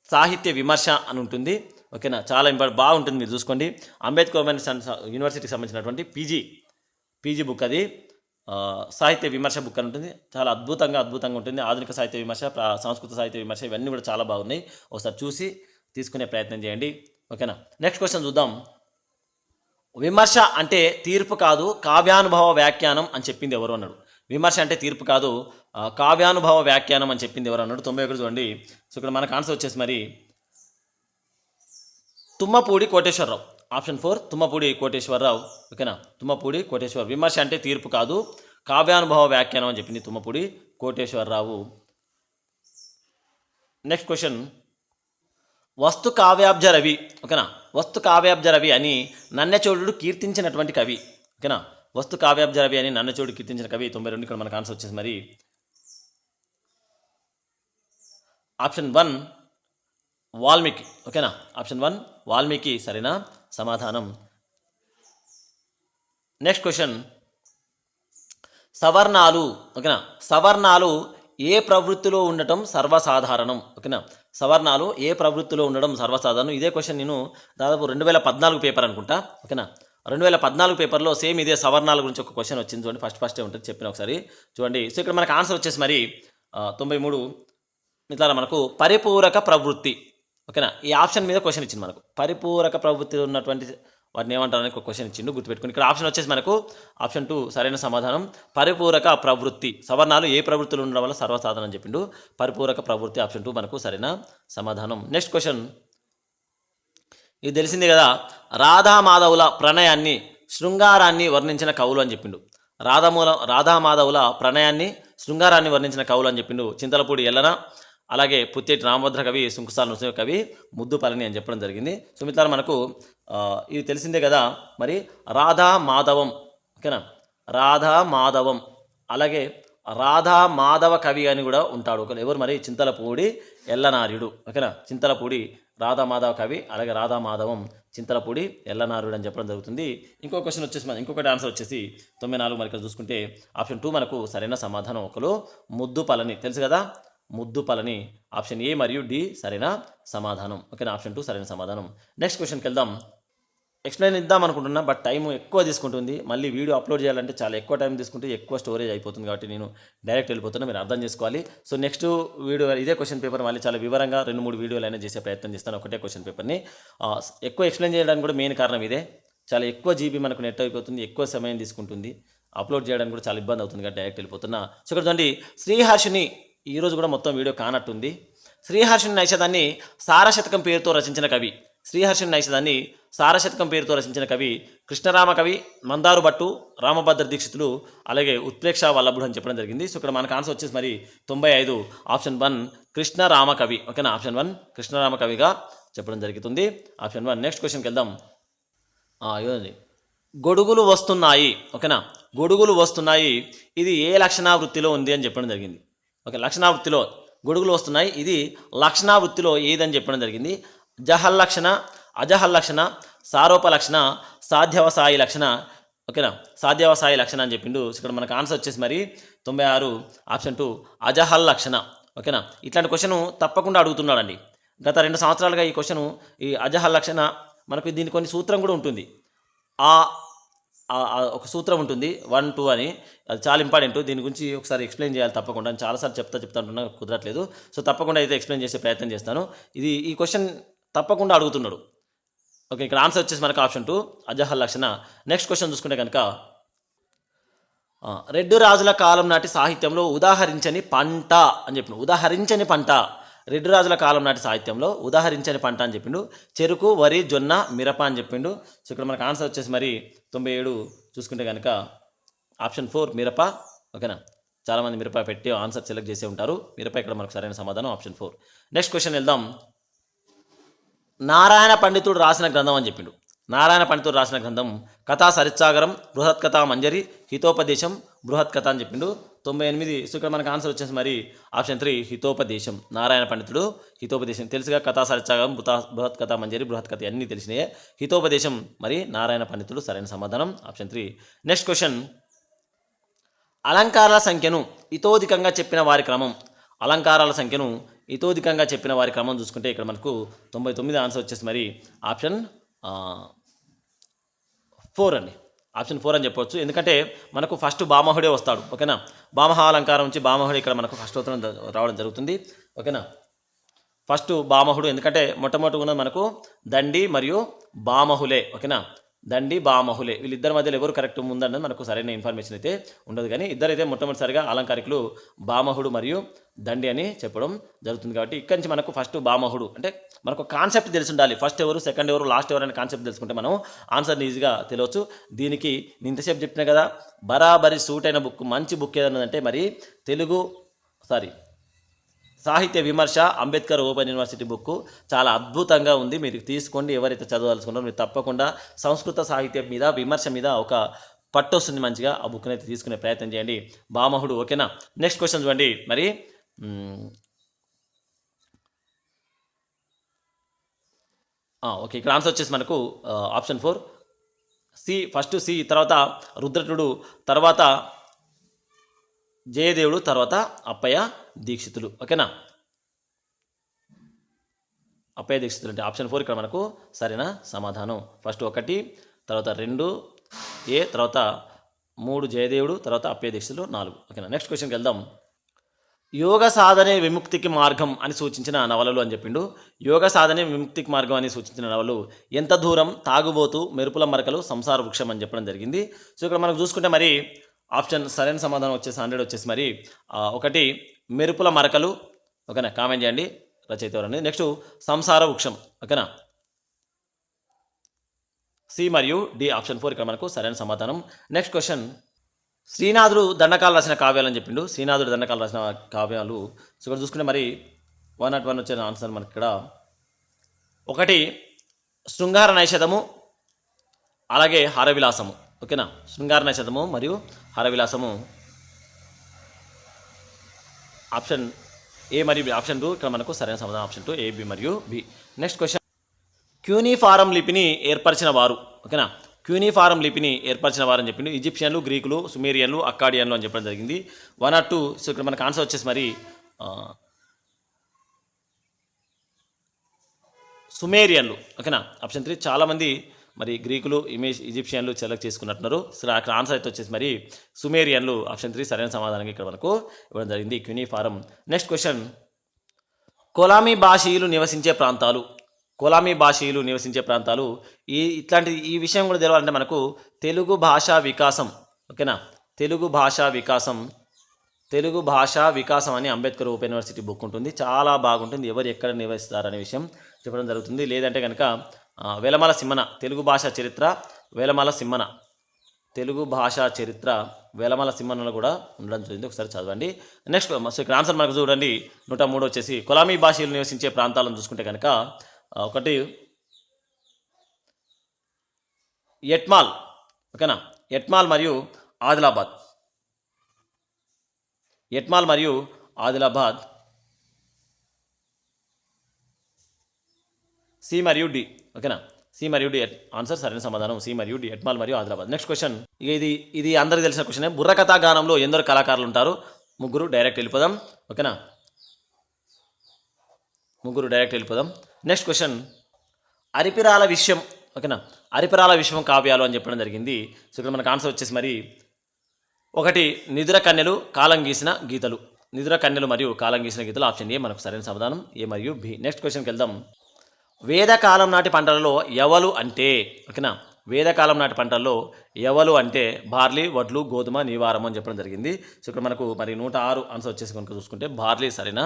సాహిత్య విమర్శ అని ఉంటుంది. ఓకేనా, చాలా బాగుంటుంది, మీరు చూసుకోండి. అంబేద్కర్ ఉమెన్స్ యూనివర్సిటీకి సంబంధించినటువంటి పీజీ బుక్ అది, సాహిత్య విమర్శ బుక్ అని ఉంటుంది. చాలా అద్భుతంగా ఉంటుంది. ఆధునిక సాహిత్య విమర్శ, సంస్కృత సాహిత్య విమర్శ, ఇవన్నీ కూడా చాలా బాగున్నాయి. ఒకసారి చూసి తీసుకునే ప్రయత్నం చేయండి. ఓకేనా, నెక్స్ట్ క్వశ్చన్ చూద్దాం. విమర్శ అంటే తీర్పు కాదు, కావ్యానుభవ వ్యాఖ్యానం అని చెప్పింది ఎవరు అన్నాడు. విమర్శ అంటే తీర్పు కాదు, కావ్యానుభవ వ్యాఖ్యానం అని చెప్పింది ఎవరు అన్నాడు. 91 చూడండి. సో ఇక్కడ మనకు ఆన్సర్ వచ్చేసి మరి తుమ్మపూడి కోటేశ్వరరావు. ఆప్షన్ 4 తుమ్మపూడి కోటేశ్వరరావు. ఓకేనా, తుమ్మపూడి కోటేశ్వర. విమర్శ అంటే తీర్పు కాదు, కావ్యానుభవ వ్యాఖ్యానం అని చెప్పింది తుమ్మపూడి కోటేశ్వరరావు. Next question. వస్తు కావ్యాబ్జ రవి. ఓకేనా, వస్తు కావ్యాబ్జ రవి అని నన్నచోడుడు కీర్తించినటువంటి కవి. ఓకేనా, వస్తు కావ్యాబ్జ రవి అని నన్నచోడు కీర్తించిన కవి. 92. ఇక్కడ మనకు ఆన్సర్ వచ్చేసి మరి ఆప్షన్ 1 వాల్మీకి. ఓకేనా, ఆప్షన్ 1 వాల్మీకి సరైన సమాధానం. Next question. సవర్ణాలు. ఓకేనా, సవర్ణాలు ఏ ప్రవృత్తిలో ఉండటం సర్వసాధారణం. ఓకేనా, సవర్ణాలు ఏ ప్రవృత్తిలో ఉండడం సర్వసాధారణం. ఇదే క్వశ్చన్ నేను దాదాపు 2014 పేపర్ అనుకుంటా. ఓకేనా, 2014 పేపర్లో సేమ్ ఇదే సవర్ణాల గురించి ఒక క్వశ్చన్ వచ్చింది. చూడండి, ఫస్టే ఉంటుంది, చెప్పిన ఒకసారి చూడండి. సో ఇక్కడ మనకు ఆన్సర్ వచ్చేసి మరి 93. ఇట్లా మనకు పరిపూరక ప్రవృత్తి. ఓకేనా, ఈ ఆప్షన్ మీద క్వశ్చన్ ఇచ్చింది మనకు. పరిపూరక ప్రవృత్తి ఉన్నటువంటి వాటిని ఏమంటారని ఒక క్వశ్చన్ ఇచ్చిండు, గుర్తుపెట్టుకుని. ఇక్కడ ఆప్షన్ వచ్చేసి మనకు ఆప్షన్ 2 సరైన సమాధానం. పరిపూరక ప్రవృత్తి, సవర్ణాలు ఏ ప్రవృత్తులు ఉండడం వల్ల సర్వసాధారణం అని చెప్పిండు. పరిపూరక ప్రవృత్తి ఆప్షన్ 2 మనకు సరైన సమాధానం. నెక్స్ట్ క్వశ్చన్, ఇది తెలిసిందే కదా, రాధామాధవుల ప్రణయాన్ని శృంగారాన్ని వర్ణించిన కవులు అని చెప్పిండు. రాధామాధవుల ప్రణయాన్ని శృంగారాన్ని వర్ణించిన కవులు అని చెప్పిండు. చింతలపూడి ఎల్లన, అలాగే పుత్తేటి రామభద్ర కవి, సుంకుసాల నృసింహ కవి, ముద్దుపలని అని చెప్పడం జరిగింది. సో మిత్రులారా మనకు ఇది తెలిసిందే కదా. మరి రాధామాధవం, ఓకేనా, రాధామాధవం, అలాగే రాధామాధవ కవి అని కూడా ఉంటాడు. ఎవరు మరి? చింతలపూడి ఎల్లనార్యుడు, ఓకేనా. చింతలపూడి రాధామాధవ కవి, అలాగే రాధామాధవం చింతలపూడి ఎల్లనార్యుడు అని చెప్పడం జరుగుతుంది. ఇంకో క్వశ్చన్ వచ్చేసి ఇంకొకటి ఆన్సర్ వచ్చేసి 94. మరి ఇక్కడ చూసుకుంటే ఆప్షన్ 2 మనకు సరైన సమాధానం. ఒకరు ముద్దుపలని, తెలుసు కదా, ముద్దుపలని. ఆప్షన్ ఏ మరియు డి సరైన సమాధానం, ఓకేనా. ఆప్షన్ 2 సరైన సమాధానం. నెక్స్ట్ క్వశ్చన్కి వెళ్దాం. ఎక్స్ప్లెయిన్ ఇద్దాం అనుకుంటున్నా, బట్ టైం ఎక్కువ తీసుకుంటుంది. మళ్ళీ వీడియో అప్లోడ్ చేయాలంటే చాలా ఎక్కువ టైం తీసుకుంటే ఎక్కువ స్టోరేజ్ అయిపోతుంది. కాబట్టి నేను డైరెక్ట్ వెళ్ళిపోతున్నా, మీరు అర్థం చేసుకోవాలి. సో నెక్స్ట్ వీడియో ఇదే క్వశ్చన్ పేపర్ మళ్ళీ చాలా వివరంగా 2-3 వీడియోలు అయినా చేసే ప్రయత్నం చేస్తాను. ఒకటే క్వశ్చన్ పేపర్ని ఎక్కువ ఎక్స్ప్లెయిన్ చేయడానికి కూడా మెయిన్ కారణం ఇదే. చాలా ఎక్కువ జీబీ మనకు నెట్ అయిపోతుంది, ఎక్కువ సమయం తీసుకుంటుంది. అప్లోడ్ చేయడానికి కూడా చాలా ఇబ్బంది అవుతుంది కాబట్టి డైరెక్ట్ వెళ్ళిపోతున్నా. సో ఇక్కడ చూడండి, శ్రీహర్షిని ఈరోజు కూడా మొత్తం వీడియో కానట్టుంది. శ్రీహర్షుని నైషధాన్ని సారశతకం పేరుతో రచించిన కవి. శ్రీహర్షుని నైషధాన్ని సారశతకం పేరుతో రచించిన కవి కృష్ణరామ కవి, మందారు భట్టు, రామభద్ర దీక్షితులు, అలాగే ఉత్ప్రేక్ష వల్లభుడు అని చెప్పడం జరిగింది. సో ఇక్కడ మనకు ఆన్సర్ వచ్చేసి మరి 95 ఆప్షన్ 1 కృష్ణరామ కవి, ఓకేనా. ఆప్షన్ 1 కృష్ణరామ కవిగా చెప్పడం జరుగుతుంది. ఆప్షన్ 1. నెక్స్ట్ క్వశ్చన్కి వెళ్దాం. ఇవ్వండి, గొడుగులు వస్తున్నాయి, ఓకేనా. గొడుగులు వస్తున్నాయి, ఇది ఏ లక్షణావృత్తిలో ఉంది అని చెప్పడం జరిగింది. ఓకే, లక్షణావృత్తిలో గొడుగులు వస్తున్నాయి, ఇది లక్షణావృత్తిలో ఏదని చెప్పడం జరిగింది. జహల్లక్షణ, అజహల్లక్షణ, సారోపలక్షణ, సాధ్యవసాయి లక్షణ, ఓకేనా. సాధ్యవసాయి లక్షణ అని చెప్పిండు. ఇక్కడ మనకు ఆన్సర్ వచ్చేసి మరి 96 ఆప్షన్ 2 అజహల్లక్షణ, ఓకేనా. ఇట్లాంటి క్వశ్చన్ తప్పకుండా అడుగుతున్నాడండి. గత 2 సంవత్సరాలుగా ఈ క్వశ్చన్, ఈ అజహల్లక్షణ మనకు దీనికి కొన్ని సూత్రం కూడా ఉంటుంది. ఒక సూత్రం ఉంటుంది 1, 2 అని, అది చాలా ఇంపార్టెంట్. దీని గురించి ఒకసారి ఎక్స్ప్లెయిన్ చేయాలి తప్పకుండా. నేను చాలాసార్లు చెప్తా అంటున్నా, కుదరట్లేదు. సో తప్పకుండా అయితే ఎక్స్ప్లెయిన్ చేసే ప్రయత్నం చేస్తాను. ఈ క్వశ్చన్ తప్పకుండా అడుగుతున్నాడు. ఓకే, ఇక్కడ ఆన్సర్ వచ్చేసి మనకు ఆప్షన్ 2 అజహల్లక్షణ. నెక్స్ట్ క్వశ్చన్ చూసుకుంటే కనుక, రెడ్డి రాజుల కాలం నాటి సాహిత్యంలో ఉదాహరించని పంట అని చెప్పిండు. ఉదాహరించని పంట, రెడ్డి రాజుల కాలం నాటి సాహిత్యంలో ఉదాహరించని పంట అని చెప్పిండు. చెరుకు, వరి, జొన్న, మిరప అని చెప్పిండు. సో ఇక్కడ మనకు ఆన్సర్ వచ్చేసి మరి 97 చూసుకుంటే కనుక ఆప్షన్ 4 మిరప, ఓకేనా. చాలామంది మిరప పెట్టి ఆన్సర్ సెలెక్ట్ చేసే ఉంటారు. మిరప ఇక్కడ మనకు సరైన సమాధానం ఆప్షన్ 4. నెక్స్ట్ క్వశ్చన్ వెళ్దాం. నారాయణ పండితుడు రాసిన గ్రంథం అని చెప్పిండు. నారాయణ పండితుడు రాసిన గ్రంథం కథా సరిత్సాగరం, బృహత్ కథా మంజరి, హితోపదేశం, బృహత్ కథ అని చెప్పిండు. 98. సో ఇక్కడ మనకు ఆన్సర్ వచ్చేసి మరి ఆప్షన్ 3 హితోపదేశం. నారాయణ పండితుడు హితోపదేశం, తెలుసుగా. కథా సరిత్సాగరం, బృహత్ కథా మంజరి, బృహత్ కథ అన్నీ తెలిసినాయే. హితోపదేశం మరి నారాయణ పండితుడు సరైన సమాధానం ఆప్షన్ 3. నెక్స్ట్ క్వశ్చన్, అలంకారాల సంఖ్యను ఇతోధికంగా చెప్పిన వారి క్రమం. అలంకారాల సంఖ్యను ఇతోధికంగా చెప్పిన వారి క్రమం చూసుకుంటే ఇక్కడ మనకు 99 ఆన్సర్ వచ్చేసి మరి ఆప్షన్ 4 అండి. ఆప్షన్ 4 అని చెప్పవచ్చు. ఎందుకంటే మనకు ఫస్ట్ భామహుడే వస్తాడు, ఓకేనా. భామహ అలంకారం నుంచి భామహుడు ఇక్కడ మనకు ఫస్ట్ రావడం జరుగుతుంది, ఓకేనా. ఫస్ట్ భామహుడు, ఎందుకంటే మొట్టమొదటి ఉన్నది మనకు దండి మరియు భామహులే, ఓకేనా. దండి, భామహులే, వీళ్ళిద్దరి మధ్యలో ఎవరు కరెక్ట్ ముందన్నది మనకు సరైన ఇన్ఫర్మేషన్ అయితే ఉండదు. కానీ ఇద్దరైతే మొట్టమొదటిసారిగా అలంకారికులు భామహుడు మరియు దండి అని చెప్పడం జరుగుతుంది. కాబట్టి ఇక్కడి నుంచి మనకు ఫస్ట్ భామహుడు అంటే మనకు కాన్సెప్ట్ తెలిసి ఉండాలి. ఫస్ట్ ఎవరు, సెకండ్ ఎవరు, లాస్ట్ ఎవరు అనే కాన్సెప్ట్ తెలుసుకుంటే మనం ఆన్సర్ని ఈజీగా తెలియవచ్చు. దీనికి నేను ఇంతసేపు చెప్పినా కదా, బరాబరి సూట్ అయిన బుక్, మంచి బుక్ ఏదన్నదంటే మరి సాహిత్య విమర్శ, అంబేద్కర్ ఓపెన్ యూనివర్సిటీ బుక్ చాలా అద్భుతంగా ఉంది. మీరు తీసుకోండి. ఎవరైతే చదవాల్సుకున్నారో మీరు తప్పకుండా సంస్కృత సాహిత్యం మీద, విమర్శ మీద ఒక పట్టు వస్తుంది మంచిగా. ఆ బుక్ని అయితే తీసుకునే ప్రయత్నం చేయండి. భామహుడు, ఓకేనా. నెక్స్ట్ క్వశ్చన్ చూడండి. మరి ఓకే, ఇక్కడ ఆన్సర్ వచ్చేసి మనకు ఆప్షన్ 4 సి. ఫస్ట్ సి, తర్వాత రుద్రటుడు, తర్వాత జయదేవుడు, తర్వాత అప్పయ్య దీక్షితులు, ఓకేనా. అప్పయ్య దీక్షితులు అంటే ఆప్షన్ 4 ఇక్కడ మనకు సరైన సమాధానం. ఫస్ట్ 1, తర్వాత 2 ఏ, తర్వాత 3 జయదేవుడు, తర్వాత అప్పయ్య దీక్షితులు 4, ఓకేనా. నెక్స్ట్ క్వశ్చన్కి వెళ్దాం. యోగ సాధనే విముక్తికి మార్గం అని సూచించిన నవలలు అని చెప్పిండు. యోగ సాధనే విముక్తికి మార్గం అని సూచించిన నవలలు ఎంత దూరం, తాగుబోతు, మెరుపుల మరకలు, సంసార వృక్షం అని చెప్పడం జరిగింది. సో ఇక్కడ మనం చూసుకుంటే మరి ఆప్షన్ సరైన సమాధానం వచ్చేసి 100 వచ్చేసి మరి ఒకటి మెరుపుల మరకలు. ఓకేనా, కామెంట్ చేయండి రచయిత ఎవరు అనేది. నెక్స్ట్ సంసార వృక్షం. ఓకేనా, సి మరియు డి ఆప్షన్ 4 ఇక్కడ మనకు సరైన సమాధానం. నెక్స్ట్ క్వశ్చన్, శ్రీనాథుడు దండకాలు రాసిన కావ్యాలు అని చెప్పిండు. శ్రీనాథుడు దండకాలు రాసిన కావ్యాలు. సో ఇక్కడ చూసుకుంటే మరి 101 వచ్చిన ఆన్సర్ మనకి ఇక్కడ ఒకటి శృంగార నైషధము, అలాగే హరవిలాసము. ఓకేనా, శృంగార నైషధము మరియు హరవిలాసము ఆప్షన్ ఏ మరియు బి. ఆప్షన్ 2 ఇక్కడ మనకు సరైన సమాధానం ఆప్షన్ 2 ఏ, బి మరియు బి. నెక్స్ట్ క్వశ్చన్, క్యూనిఫారం లిపిని ఏర్పరిచిన వారు. ఓకేనా, క్యూనిఫారం లిపిని ఏర్పరిచిన వారు అని చెప్పిండు. ఈజిప్షియన్లు, గ్రీకులు, సుమేరియన్లు, అక్కాడియన్లు అని చెప్పడం జరిగింది. 1 or 2. సో ఇక్కడ మనకు ఆన్సర్ వచ్చేసి మరి సుమేరియన్లు. ఓకేనా, ఆప్షన్ 3. చాలామంది మరి గ్రీకులు, ఈజిప్షియన్లు సెలెక్ట్ చేసుకున్నట్టున్నారు. సో అక్కడ ఆన్సర్ అయితే వచ్చేసి మరి సుమేరియన్లు. ఆప్షన్ 3 సరైన సమాధానంగా ఇక్కడ మనకు ఇవ్వడం జరిగింది, క్యూనిఫారం. నెక్స్ట్ క్వశ్చన్, కొలామీ భాషీయులు నివసించే ప్రాంతాలు. కొలామీ భాషీయులు నివసించే ప్రాంతాలు. ఈ విషయం కూడా తెలవాలంటే మనకు తెలుగు భాషా వికాసం. ఓకేనా, తెలుగు భాషా వికాసం అని అంబేద్కర్ ఓపెన్ యూనివర్సిటీ బుక్ ఉంటుంది. చాలా బాగుంటుంది. ఎవరు ఎక్కడ నివసిస్తారనే విషయం చెప్పడం జరుగుతుంది. లేదంటే కనుక వేలమాల సిమ్మన తెలుగు భాషా చరిత్ర, వేలమాల సిమ్మన తెలుగు భాషా చరిత్ర, వేలమాల సిమ్మనలో కూడా ఉండడం జరిగింది. ఒకసారి చదవండి. నెక్స్ట్ సో ఇక్కడ ఆన్సర్ మనకు చూడండి 103 వచ్చేసి కొలామీ భాషీయులు నివసించే ప్రాంతాలను చూసుకుంటే కనుక ఒకటి యట్మాల్. ఓకేనా, యట్మాల్ మరియు ఆదిలాబాద్. యట్మాల్ మరియు ఆదిలాబాద్. సి మరియు డి. ఓకేనా, సి మరియు డి ఆన్సర్ సరైన సమాధానం సి మరియు డి, యట్మాల్ మరియు ఆదిలాబాద్. నెక్స్ట్ క్వశ్చన్, ఇక ఇది అందరికీ తెలిసిన క్వశ్చనే. బుర్రకథా గానంలో ఎందరు కళాకారులు ఉంటారు? 3. డైరెక్ట్ వెళ్ళిపోదాం. ఓకేనా, 3 డైరెక్ట్ వెళ్ళిపోదాం. నెక్స్ట్ క్వశ్చన్, అరిపిరాల విషయం. ఓకేనా, అరిపిరాల విషయం కావ్యాలు అని చెప్పడం జరిగింది. సో ఇక్కడ మనకు ఆన్సర్ వచ్చేసి మరి ఒకటి నిదుర కన్యలు, కాలం గీసిన గీతలు. నిదుర కన్యలు మరియు కాలం గీసిన గీతలు ఆప్షన్ ఏ మనకు సరైన సమాధానం, ఏ మరియు బి. నెక్స్ట్ క్వశ్చన్కి వెళ్దాం. వేదకాలం నాటి పంటలలో ఎవలు అంటే. ఓకేనా, వేదకాలం నాటి పంటల్లో ఎవలు అంటే బార్లీ, వడ్లు, గోధుమ, నివారం అని చెప్పడం జరిగింది. సో ఇక్కడ మనకు మరి 106 ఆన్సర్ వచ్చేసి కనుక చూసుకుంటే బార్లీ సరైన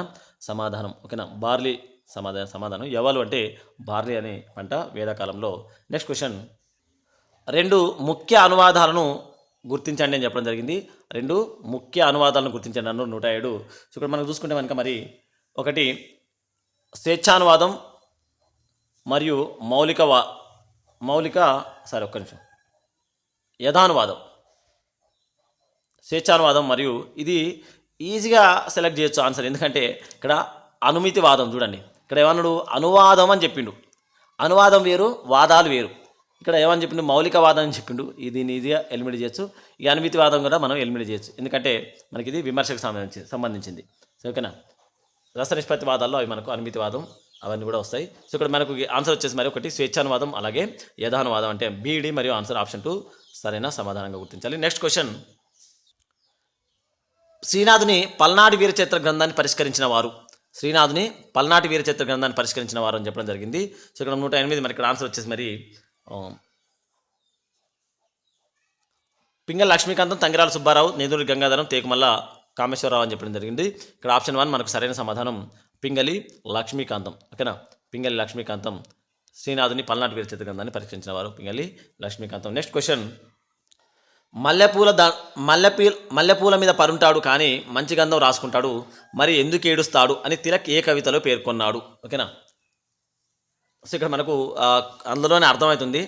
సమాధానం. ఓకేనా, బార్లీ సమాధానం. ఎవలు అంటే బార్లీ అనే పంట వేదకాలంలో. నెక్స్ట్ క్వశ్చన్, 2 ముఖ్య అనువాదాలను గుర్తించండి అని చెప్పడం జరిగింది. 2 ముఖ్య అనువాదాలను గుర్తించండి అన్నారు 107. సో ఇక్కడ మనం చూసుకుంటే కనుక మరి ఒకటి స్వేచ్ఛానువాదం మరియు యథానువాదం. స్వేచ్ఛానువాదం మరియు ఇది ఈజీగా సెలెక్ట్ చేయొచ్చు ఆన్సర్. ఎందుకంటే ఇక్కడ అనుమితివాదం చూడండి. ఇక్కడ ఏమన్నాడు? అనువాదం అని చెప్పిండు. అనువాదం వేరు, వాదాలు వేరు. ఇక్కడ ఏమని చెప్పిండు? మౌలికవాదం అని చెప్పిండు. దీన్ని ఈజీగా ఎలిమినేట్ చేయొచ్చు. ఈ అనుమితివాదం కూడా మనం ఎలిమినేట్ చేయొచ్చు, ఎందుకంటే మనకి ఇది విమర్శకు సంబంధించింది. సో ఓకేనా, రస నిష్పత్తివాదాల్లో అవి మనకు అనుమితివాదం అవన్నీ కూడా వస్తాయి. సో ఇక్కడ మనకు ఆన్సర్ వచ్చేసి మరి ఒకటి స్వేచ్ఛానువాదం, అలాగే యథానువాదం అంటే బీడి మరియు ఆన్సర్ ఆప్షన్ 2 సరైన సమాధానంగా గుర్తించాలి. నెక్స్ట్ క్వశ్చన్, శ్రీనాథుని పల్నాటి వీరచరిత్ర గ్రంథాన్ని పరిష్కరించిన వారు. శ్రీనాథుని పల్నాటి వీరచరిత్ర గ్రంథాన్ని పరిష్కరించిన వారు అని చెప్పడం జరిగింది. సో ఇక్కడ 108 మరి ఇక్కడ ఆన్సర్ వచ్చేసి మరి పింగళ లక్ష్మీకాంతం, తంగిరాల సుబ్బారావు, నేదురుడి గంగాధరం, తేకుమల్ల కామేశ్వరరావు అని చెప్పడం జరిగింది. ఇక్కడ ఆప్షన్ 1 మనకు సరైన సమాధానం పింగళి లక్ష్మీకాంతం. ఓకేనా, పింగళి లక్ష్మీకాంతం శ్రీనాథుని పల్నాటి వీరచరిత్ర గ్రంథాన్ని పరిష్కరించిన వారు పింగళి లక్ష్మీకాంతం. నెక్స్ట్ క్వశ్చన్, మల్లెపూల మీద పరుంటాడు కానీ మంచి గంధం రాసుకుంటాడు, మరి ఎందుకు ఏడుస్తాడు అని తిలక్ ఏ కవితలో పేర్కొన్నాడు? ఓకేనా, సో ఇక్కడ మనకు అందులోనే అర్థమవుతుంది.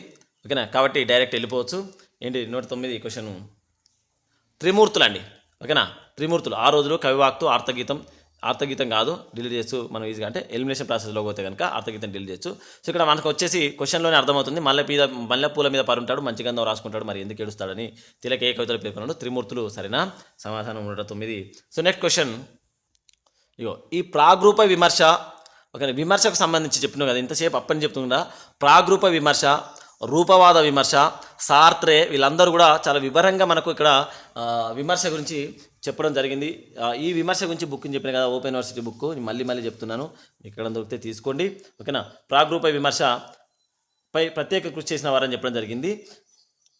ఓకేనా, కాబట్టి డైరెక్ట్ వెళ్ళిపోవచ్చు. ఏంటి 109 క్వశ్చన్, త్రిమూర్తులు అండి. ఓకేనా, త్రిమూర్తులు ఆ రోజులు కవివాక్తు, ఆర్తగీతం కాదు, డిలీట్ చేయొచ్చు మనం ఈజీగా. అంటే ఎలిమినేషన్ ప్రాసెస్లో పోతే కనుక ఆర్తగీతం డిలీట్ చేయొచ్చు. సో ఇక్కడ మనకు వచ్చేసి క్వశ్చన్లోనే అర్థమవుతుంది. మల్లెపూల మీద పరుంటాడు, మంచి గంధం రాసుకుంటాడు, మరి ఎందుకు ఏడుస్తాడని తిలక్ ఏ కవితలో పేర్కొన్నాడు? త్రిమూర్తులు సరైన సమాధానం 109. సో నెక్స్ట్ క్వశ్చన్, ఈ ప్రాగ్రూప విమర్శ. ఓకే, విమర్శకు సంబంధించి చెప్పినావు కదా ఇంతసేపు అప్పని చెప్తుందా. ప్రాగ్రూప విమర్శ రూపవాద విమర్శ, సార్త్రే, వీళ్ళందరూ కూడా చాలా వివరంగా మనకు ఇక్కడ విమర్శ గురించి చెప్పడం జరిగింది. ఈ విమర్శ గురించి బుక్ని చెప్పిన కదా, ఓపెన్ యూనివర్సిటీ బుక్, మళ్ళీ చెప్తున్నాను, ఇక్కడ దొరికితే తీసుకోండి. ఓకేనా. ప్రాగ్రూప విమర్శ పై ప్రత్యేక కృషి చేసిన వారని చెప్పడం జరిగింది.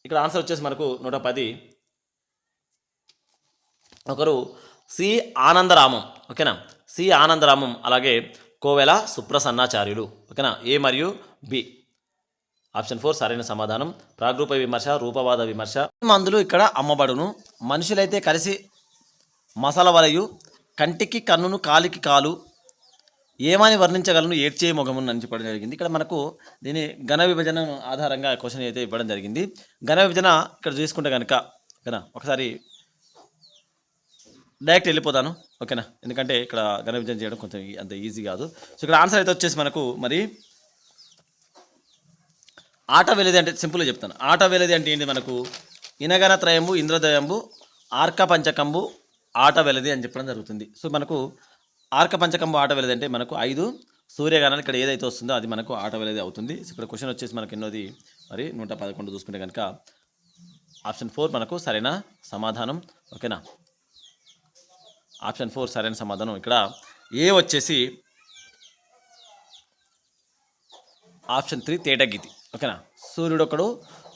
ఇక్కడ ఆన్సర్ వచ్చేసి మనకు 110. ఒకరు సి ఆనందరామం. ఓకేనా, సి ఆనందరామం, అలాగే కోవెల సుప్రసన్నాచార్యులు. ఓకేనా, ఏ మరియు బి. ఆప్షన్ 4 సరైన సమాధానం. ప్రాగ్రూప విమర్శ, రూపవాద విమర్శ. మందులు ఇక్కడ అమ్మబడును, మనుషులైతే కలిసి మసాల వలయు, కంటికి కన్నును కాలికి కాలు, ఏమని వర్ణించగలను ఏడ్చే మొగమును అని చెప్పడం జరిగింది. ఇక్కడ మనకు దీని ఘన విభజన ఆధారంగా క్వశ్చన్ అయితే ఇవ్వడం జరిగింది. ఘన విభజన ఇక్కడ చూసుకుంటే కనుక, ఓకేనా, ఒకసారి డైరెక్ట్ వెళ్ళిపోతాను. ఓకేనా, ఎందుకంటే ఇక్కడ ఘన విభజన చేయడం కొంచెం అంత ఈజీ కాదు. సో ఇక్కడ ఆన్సర్ అయితే వచ్చేసి మనకు మరి ఆట వెలిది అంటే సింపుల్గా చెప్తాను. ఆట వెలిది అంటే ఏంటి, మనకు ఇనగన త్రయంబు, ఇంద్రదయంబు, ఆర్క పంచకంబు, ఆట వెలిది అని చెప్పడం జరుగుతుంది. సో మనకు ఆర్క పంచకంబు ఆట వెలిది అంటే మనకు 5 సూర్యగణాలు ఇక్కడ ఏదైతే వస్తుందో అది మనకు ఆట వెలిది అవుతుంది. సో ఇక్కడ క్వశ్చన్ వచ్చేసి మనకు ఎన్నోది మరి 111 చూసుకుంటే కనుక ఆప్షన్ 4 మనకు సరైన సమాధానం. ఓకేనా, ఆప్షన్ 4 సరైన సమాధానం. ఇక్కడ ఏ వచ్చేసి ఆప్షన్ 3 తేటగీతి. ఓకేనా, సూర్యుడొకడు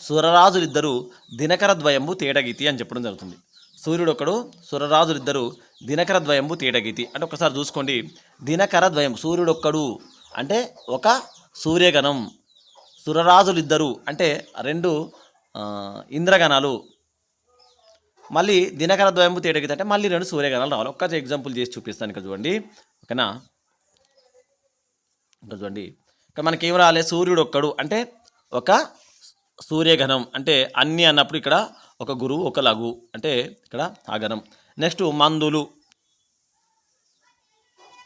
సురరాజులిద్దరు దినకర ద్వయంబు తేటగీతి అని చెప్పడం జరుగుతుంది. సూర్యుడొకడు సురరాజులిద్దరు దినకర ద్వయంబు తేటగీతి అంటే ఒకసారి చూసుకోండి. దినకర ద్వయం, సూర్యుడొక్కడు అంటే ఒక సూర్యగణం, సురరాజులిద్దరు అంటే 2 ఇంద్రగణాలు, మళ్ళీ దినకర ద్వయంబు తేటగీతి అంటే మళ్ళీ 2 సూర్యగణాలు రావాలి. ఒక్క ఎగ్జాంపుల్ చేసి చూపిస్తాను ఇక్కడ చూడండి. ఓకేనా, ఇక్కడ చూడండి, ఇక్కడ మనకి ఏం రావాలి, సూర్యుడు ఒక్కడు అంటే ఒక సూర్యగణం అంటే అన్ని అన్నప్పుడు ఇక్కడ ఒక గురువు ఒక లఘు అంటే ఇక్కడ ఆ గణం. నెక్స్ట్ మందులు,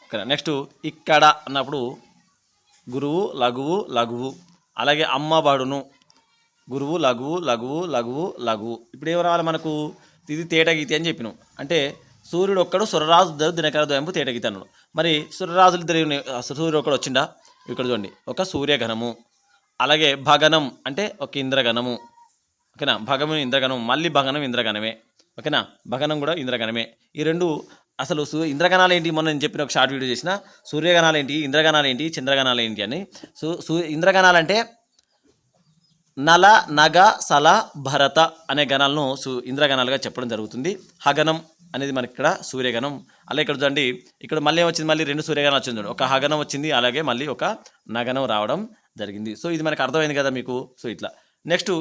ఇక్కడ నెక్స్ట్ ఇక్కడ అన్నప్పుడు గురువు లఘువు లఘువు, అలాగే అమ్మబడును గురువు లఘువు లఘువు లఘువు లఘువు. ఇప్పుడు ఏం రావాలి మనకు, ఇది తేటగీతి అని చెప్పినాం. అంటే సూర్యుడు ఒక్కడు సురరాజు ఇద్దరు దినకర ద్వయంబు తేటగీతి అన్నాడు. మరి సురరాజులు ఇద్దరు, సూర్యుడు ఒక్కడు వచ్చిందా, ఇక్కడ చూడండి ఒక సూర్యగణము, అలాగే భగనం అంటే ఒక ఇంద్రగణము. ఓకేనా, భగము ఇంద్రగణం, మళ్ళీ భగనం ఇంద్రగణమే. ఓకేనా, భగనం కూడా ఇంద్రగణమే. ఈ 2 అసలు ఇంద్రగణాలు ఏంటి, మొన్న నేను చెప్పిన ఒక షార్ట్ వీడియో చేసిన, సూర్యగణాలు ఏంటి, ఇంద్రగణాలు ఏంటి, చంద్రగణాలు ఏంటి అని. ఇంద్రగణాలు అంటే నల, నగ, సల, భరత అనే గణాలను ఇంద్రగణాలుగా చెప్పడం జరుగుతుంది. హగనం అనేది మనకి ఇక్కడ సూర్యగణం. అలా ఇక్కడ చూడండి, ఇక్కడ మళ్ళీ వచ్చింది, మళ్ళీ 2 సూర్యగణాలు వచ్చింది, ఒక హగనం వచ్చింది, అలాగే మళ్ళీ ఒక నగనం రావడం జరిగింది. సో ఇది మనకు అర్థమైంది కదా మీకు. సో ఇట్లా నెక్స్ట్,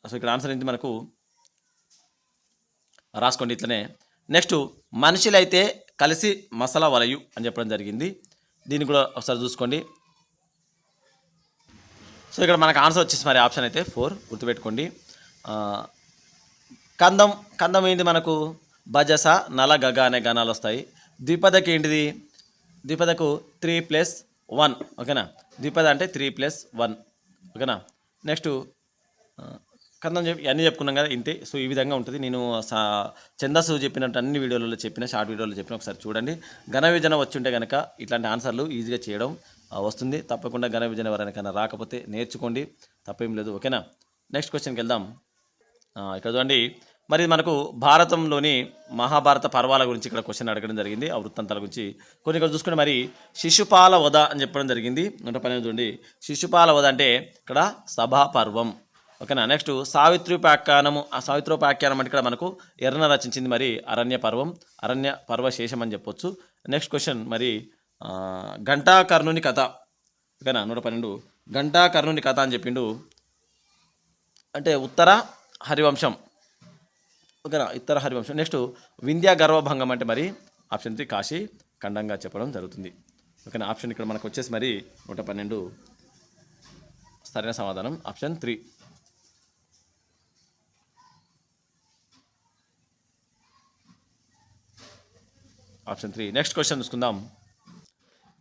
సో ఇక్కడ ఆన్సర్ ఏంటి మనకు రాసుకోండి ఇట్లనే. నెక్స్ట్ మనుషులైతే కలిసి మసాలా వలయు అని చెప్పడం జరిగింది. దీన్ని కూడా ఒకసారి చూసుకోండి. సో ఇక్కడ మనకు ఆన్సర్ వచ్చేసి మరి ఆప్షన్ అయితే 4 గుర్తుపెట్టుకోండి. కందం, కందం ఏంటి మనకు భజస, నల, గగ అనే గణాలు వస్తాయి. ద్విపదకి ఏంటిది, ద్విపదకు 3+1. ఓకేనా, ద్విపద అంటే 3+1. ఓకేనా, నెక్స్ట్ కందం అన్నీ చెప్పుకున్నాం కదా, ఇంతే. సో ఈ విధంగా ఉంటుంది. నేను ఛందస్సు చెప్పినట్టు అన్ని వీడియోలలో చెప్పిన, షార్ట్ వీడియోలో చెప్పిన, ఒకసారి చూడండి. ఘన విభజన వచ్చి ఉంటే కనుక ఇట్లాంటి ఆన్సర్లు ఈజీగా చేయడం వస్తుంది. తప్పకుండా ఘన విభజన ఎవరైనా రాకపోతే నేర్చుకోండి, తప్పేం లేదు. ఓకేనా, నెక్స్ట్ క్వశ్చన్కి వెళ్దాం. ఇక్కడ చూడండి, మరి మనకు భారతంలోని మహాభారత పర్వాల గురించి ఇక్కడ క్వశ్చన్ అడగడం జరిగింది, ఆ వృత్తాంతాల గురించి కొన్ని ఇక్కడ చూసుకుంటే మరి శిశుపాల వధ అని చెప్పడం జరిగింది. 112 చూడండి, శిశుపాల వధ అంటే ఇక్కడ సభా పర్వం. ఓకేనా, నెక్స్ట్ సావిత్రోపాఖ్యానము, ఆ సావిత్రోపాఖ్యానం అంటే ఇక్కడ మనకు ఎర్రన రచించింది మరి అరణ్య పర్వం, అరణ్య పర్వశేషం అని చెప్పొచ్చు. నెక్స్ట్ క్వశ్చన్ మరి ఘంటాకర్ణుని కథ. ఓకేనా, 112 ఘంటాకర్ణుని కథ అని చెప్పిండు అంటే ఉత్తర హరివంశం. ఓకేనా, ఉత్తర హరివంశం. నెక్స్ట్ వింధ్యా గర్వభంగం అంటే మరి ఆప్షన్ 3 కాశీ ఖండంగా చెప్పడం జరుగుతుంది. ఓకేనా, ఆప్షన్ ఇక్కడ మనకు వచ్చేసి మరి 112 సరైన సమాధానం ఆప్షన్ 3. ఆప్షన్ 3. నెక్స్ట్ క్వశ్చన్ చూసుకుందాం.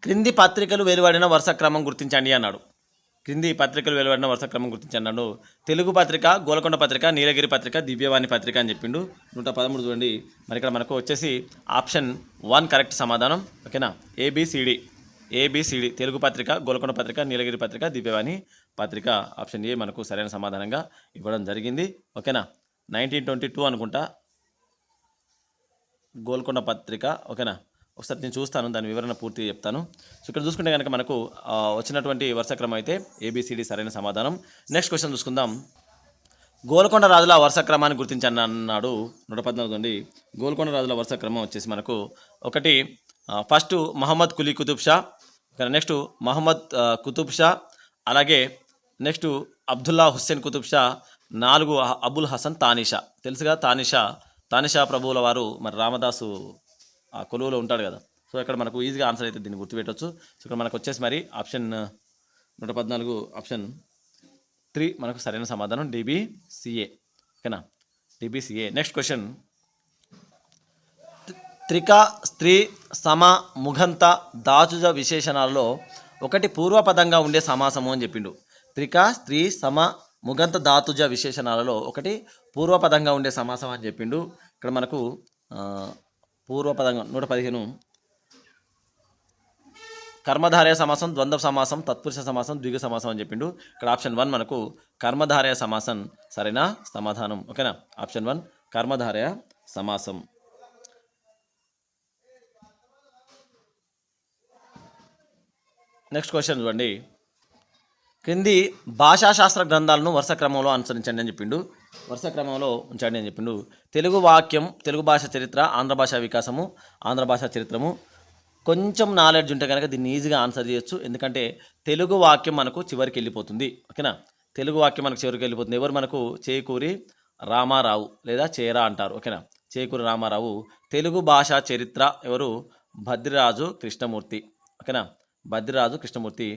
క్రింది పత్రికలు వెలువడిన వరుస క్రమం గుర్తించండి అన్నాడు. క్రింది పత్రికలు వెలువడిన వరుస క్రమం గుర్తించండి అన్నాడు. తెలుగు పత్రిక, గోల్కొండ పత్రిక, నీలగిరి పత్రిక, దివ్యవాణి పత్రిక అని చెప్పిండు. 113 చూడండి, మరి ఇక్కడ మనకు వచ్చేసి ఆప్షన్ 1 కరెక్ట్ సమాధానం. ఓకేనా, ఏబిసిడి తెలుగు పత్రిక, గోల్కొండ పత్రిక, నీలగిరి పత్రిక, దివ్యవాణి పత్రిక ఆప్షన్ ఏ మనకు సరైన సమాధానంగా ఇవ్వడం జరిగింది. ఓకేనా, 1922 అనుకుంటా గోల్కొండ పత్రిక. ఓకేనా, ఒకసారి నేను చూస్తాను, దాని వివరణ పూర్తిగా చెప్తాను. సో ఇక్కడ చూసుకుంటే కనుక మనకు వచ్చినటువంటి వరుస క్రమం అయితే ABCD సరైన సమాధానం. నెక్స్ట్ క్వశ్చన్ చూసుకుందాం. గోల్కొండ రాజుల వరుస క్రమాన్ని గుర్తించండి అన్నాడు. 114 అండి. గోల్కొండ రాజుల వరుస క్రమం వచ్చేసి మనకు ఒకటి ఫస్ట్ మహమ్మద్ కులీ కుతుబ్ షా, నెక్స్ట్ మహమ్మద్ కుతుబ్ షా, అలాగే నెక్స్ట్ అబ్దుల్లా హుస్సేన్ కుతుబ్ షా, 4 అబుల్ హసన్ తానిషా. తెలుసుగా తానిషా ప్రభువుల వారు మరి రామదాసు ఆ కొలువులో ఉంటాడు కదా. సో ఇక్కడ మనకు ఈజీగా ఆన్సర్ అయితే దీన్ని గుర్తుపెట్టవచ్చు. సో ఇక్కడ మనకు వచ్చేసి మరి ఆప్షన్ 114 ఆప్షన్ 3 మనకు సరైన సమాధానం DBCA. ఓకేనా, DBCA. Next question. త్రిక, స్త్రీ, సమ, ముఘంత, దాచుజ విశేషణాలలో ఒకటి పూర్వపదంగా ఉండే సమాసము అని చెప్పిండు. త్రిక, స్త్రీ, సమ, ముఘంత, ధాతుజ విశేషణాలలో ఒకటి పూర్వపదంగా ఉండే సమాసం అని చెప్పిండు. ఇక్కడ మనకు పూర్వపదంగా 115 కర్మధారయ సమాసం, ద్వంద్వ సమాసం, తత్పురుష సమాసం, ద్విగ సమాసం అని చెప్పిండు. ఇక్కడ ఆప్షన్ 1 మనకు కర్మధారయ సమాసం సరైన సమాధానం. ఓకేనా, ఆప్షన్ 1 కర్మధారయ సమాసం. నెక్స్ట్ క్వశ్చన్ చూడండి. క్రింది భాషాశాస్త్ర గ్రంథాలను వరుస క్రమంలో అనుసరించండి అని చెప్పిండు. వరుస క్రమంలో ఉంచండి అని చెప్పిండు. తెలుగు వాక్యం, తెలుగు భాష చరిత్ర, ఆంధ్ర భాషా వికాసము, ఆంధ్ర భాషా చరిత్రము. కొంచెం నాలెడ్జ్ ఉంటే కనుక దీన్ని ఈజీగా ఆన్సర్ చేయొచ్చు. ఎందుకంటే తెలుగు వాక్యం మనకు చివరికి వెళ్ళిపోతుంది. ఓకేనా, తెలుగు వాక్యం మనకు చివరికి వెళ్ళిపోతుంది. ఎవరు మనకు చేకూరి రామారావు లేదా చేరా అంటారు. ఓకేనా, చేకూరి రామారావు. తెలుగు భాషా చరిత్ర ఎవరు? భద్రిరాజు కృష్ణమూర్తి. ఓకేనా, భద్రిరాజు కృష్ణమూర్తి.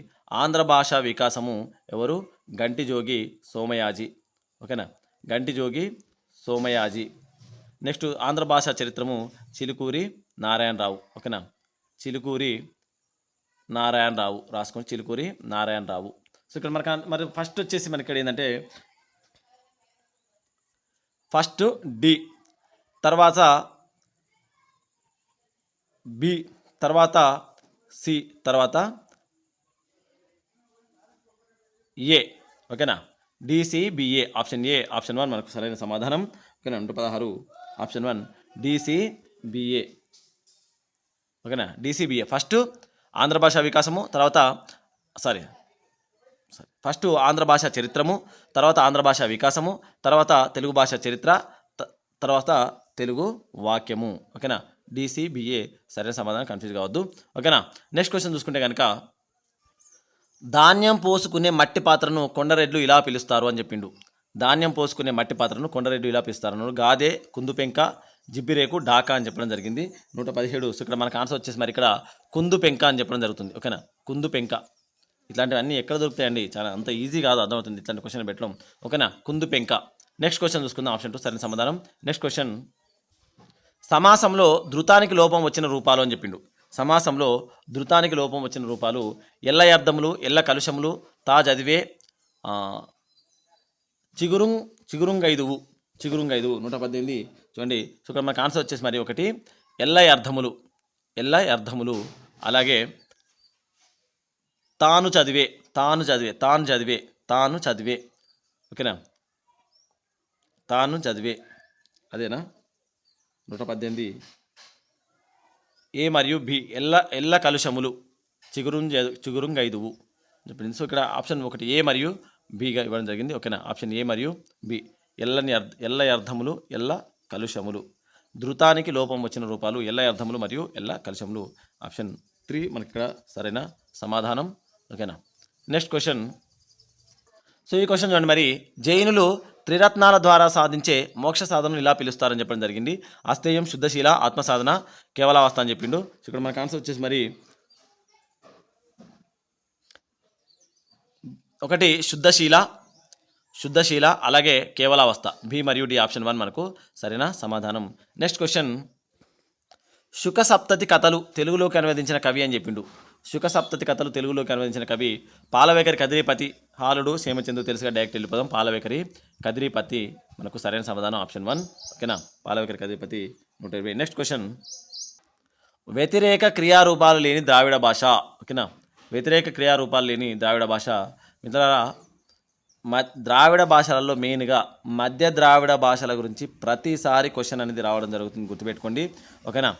ఆంధ్ర భాషా వికాసము ఎవరు? గంటిజోగి సోమయాజి. ఓకేనా, గంటిజోగి సోమయాజి. నెక్స్ట్ ఆంధ్ర భాషా చరిత్రము చిలుకూరి నారాయణరావు. ఓకేనా, చిలుకూరి నారాయణరావు రాసుకొని చిలుకూరి నారాయణరావు. సో ఇక్కడ మరి ఫస్ట్ వచ్చేసి మనకి ఇక్కడ ఏంటంటే ఫస్ట్ డి, తర్వాత బి, తర్వాత సి, తర్వాత ఏ. ఓకేనా, DCBA ఆప్షన్ ఏ, ఆప్షన్ 1 మనకు సరైన సమాధానం. ఓకేనా, 116 ఆప్షన్ 1 DCBA. ఓకేనా, DCBA. ఫస్ట్ ఆంధ్ర భాషా వికాసము, తర్వాత ఫస్ట్ ఆంధ్ర భాషా చరిత్రము, తర్వాత ఆంధ్ర భాషా వికాసము, తర్వాత తెలుగు భాషా చరిత్ర, తర్వాత తెలుగు వాక్యము. ఓకేనా, DCBA సరైన సమాధానం. కన్ఫ్యూజ్ కావద్దు. ఓకేనా, నెక్స్ట్ క్వశ్చన్ చూసుకుంటే కనుక ధాన్యం పోసుకునే మట్టి పాత్రను కొండరెడ్లు ఇలా పిలుస్తారు అని చెప్పిండు. ధాన్యం పోసుకునే మట్టి పాత్రను కొండరెడ్లు ఇలా పిలుస్తారు అన్నాడు. గాదే, కుందుపెంక, జిబ్బిరేకు, డాకా అని చెప్పడం జరిగింది. 117. సో ఇక్కడ మనకు ఆన్సర్ వచ్చేసి మరి ఇక్కడ కుందుపెంక అని చెప్పడం జరుగుతుంది. ఓకేనా, కుందుపెంక. ఇట్లాంటివన్నీ ఎక్కడ దొరుకుతాయండి? చాలా అంత ఈజీ కాదు, అర్థమవుతుంది ఇట్లాంటి క్వశ్చన్ పెట్టడం. ఓకేనా, కుందుపెంక. నెక్స్ట్ క్వశ్చన్ చూసుకుందాం. ఆప్షన్ 2 సరైన సమాధానం. Next question. సమాసంలో ధృతానికి లోపం వచ్చిన రూపాలు అని చెప్పిండు. సమాసంలో ధృతానికి లోపం వచ్చిన రూపాలు ఎల్ల అర్థములు, ఎల్ల కలుషములు, తా చదివే, చిగురుంగైదువు 118. చూడండి. సో ఇక్కడ మనకు ఆన్సర్ వచ్చేసి మరి ఒకటి ఎల్ల అర్థములు, అలాగే తాను చదివే. ఓకేనా, తాను చదివే అదేనా. 118 ఏ మరియు బి ఎల్ల కలుషములు చిగురుంగైదువు చెప్పింది. సో ఇక్కడ ఆప్షన్ 1 ఏ మరియు బిగా ఇవ్వడం జరిగింది. ఓకేనా, ఆప్షన్ ఏ మరియు బి ఎల్ల అర్థములు, ఎల్ల కలుషములు. ధృతానికి లోపం వచ్చిన రూపాలు ఎల్ల అర్థములు మరియు ఎల్ల కలుషములు. ఆప్షన్ 3 మనకి ఇక్కడ సరైన సమాధానం. ఓకేనా, నెక్స్ట్ క్వశ్చన్. సో ఈ క్వశ్చన్ చూడండి. మరి జైనులు త్రిరత్నాల ద్వారా సాధించే మోక్ష సాధనను ఇలా పిలుస్తారని చెప్పడం జరిగింది. అస్థేయం, శుద్ధశీల, ఆత్మసాధన, కేవలావస్థ అని చెప్పిండు. సో ఇక్కడ మనకు ఆన్సర్ వచ్చేసి మరి ఒకటి శుద్ధశీల, అలాగే కేవలావస్థ. బి మరియు డి ఆప్షన్ 1 మనకు సరైన సమాధానం. Next question. శుక సప్తతి కథలు తెలుగులోకి అనువదించిన కవి అని చెప్పిండు. శుక సప్తతి కథలు తెలుగులోకి అనువదించిన కవి పాలవేకరి కదిరిపతి. హాలుడు, సేమచందు తెలుసుగా, డైరెక్ట్ వెళ్ళిపోదాం. పాలవేకరి కదిరిపతి మనకు సరైన సమాధానం. ఆప్షన్ 1. ఓకేనా, పాలవేకరి కదిరిపతి 120. Next question. వ్యతిరేక క్రియారూపాలు లేని ద్రావిడ భాష. ఓకేనా, వ్యతిరేక క్రియారూపాలు లేని ద్రావిడ భాష. మిత్రులారా ద్రావిడ భాషలలో మెయిన్గా మధ్య ద్రావిడ భాషల గురించి ప్రతిసారి క్వశ్చన్ అనేది రావడం జరుగుతుంది, గుర్తుపెట్టుకోండి. ఓకేనా,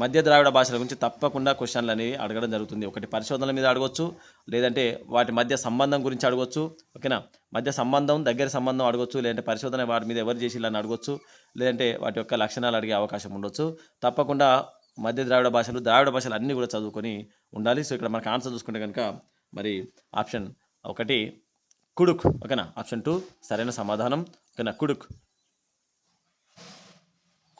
మధ్య ద్రావిడ భాషల గురించి తప్పకుండా క్వశ్చన్లు అనేవి అడగడం జరుగుతుంది. ఒకటి పరిశోధనల మీద అడగవచ్చు, లేదంటే వాటి మధ్య సంబంధం గురించి అడగవచ్చు. ఓకేనా, మధ్య సంబంధం, దగ్గర సంబంధం అడగవచ్చు, లేదంటే పరిశోధన వాటి మీద ఎవరు చేసిల్లని అడగవచ్చు, లేదంటే వాటి యొక్క లక్షణాలు అడిగే అవకాశం ఉండొచ్చు. తప్పకుండా మధ్య ద్రావిడ భాషలు అన్నీ కూడా చదువుకొని ఉండాలి. సో ఇక్కడ మనకు ఆన్సర్ చూసుకుంటే కనుక మరి ఆప్షన్ 1 కుడుక్. ఓకేనా, ఆప్షన్ 2 సరైన సమాధానం. ఓకేనా,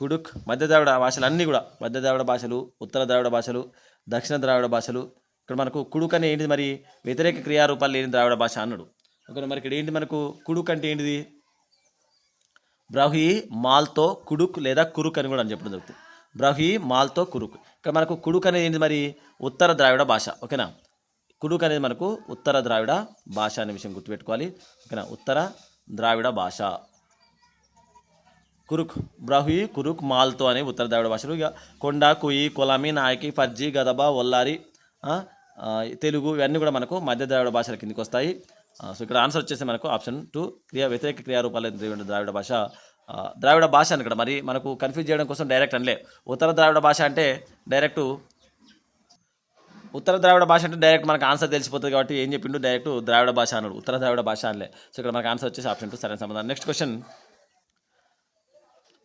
కుడుక్ మధ్య ద్రావిడ భాషలు అన్నీ కూడా, మధ్య ద్రావిడ భాషలు, ఉత్తర ద్రావిడ భాషలు, దక్షిణ ద్రావిడ భాషలు. ఇక్కడ మనకు కుడుక్ అని ఏంటిది, మరి వ్యతిరేక క్రియారూపాలు లేని ద్రావిడ భాష అన్నాడు. ఓకే, మరి ఇక్కడ ఏంటి మనకు కుడుక్ అంటే ఏంటిది, బ్రహ్యి మాల్తో కుడుక్ లేదా కురుక్ అని కూడా అని చెప్పడం జరుగుతుంది. బ్రహ్యి మాల్తో కురుక్. ఇక్కడ మనకు కుడుక్ అనేది ఏంటి, మరి ఉత్తర ద్రావిడ భాష. ఓకేనా, కుడుక్ అనేది మనకు ఉత్తర ద్రావిడ భాష అనే విషయం గుర్తుపెట్టుకోవాలి. ఓకేనా, ఉత్తర ద్రావిడ భాష. కురుక్, బ్రహ్యి, కురుక్, మాల్తో అనే ఉత్తర ద్రావిడ భాషలు. ఇక కొండ, కుయి, కొలమి, నాయకి, ఫర్జీ, గదబ, ఒల్లారి, తెలుగు ఇవన్నీ కూడా మనకు మధ్య ద్రావిడ భాషల కిందకి వస్తాయి. సో ఇక్కడ ఆన్సర్ వచ్చేసి మనకు ఆప్షన్ 2 వ్యతిరేక క్రియారూపాలు ద్రావిడ భాష. ద్రావిడ భాష అని ఇక్కడ మరి మనకు కన్ఫ్యూజ్ చేయడం కోసం డైరెక్ట్ అనలే. ఉత్తర ద్రావిడ భాష అంటే డైరెక్ట్ మనకు ఆన్సర్ తెలిసిపోతుంది కాబట్టి ఏం చెప్పిండు, డైరెక్ట్ ద్రావిడ భాష అన్నాడు, ఉత్తర ద్రావిడ భాష అనలే. సో ఇక్కడ మనకు ఆన్సర్ వచ్చేసి ఆప్షన్ 2 సరైన సమాధానం. నెక్స్ట్ క్వశ్చన్,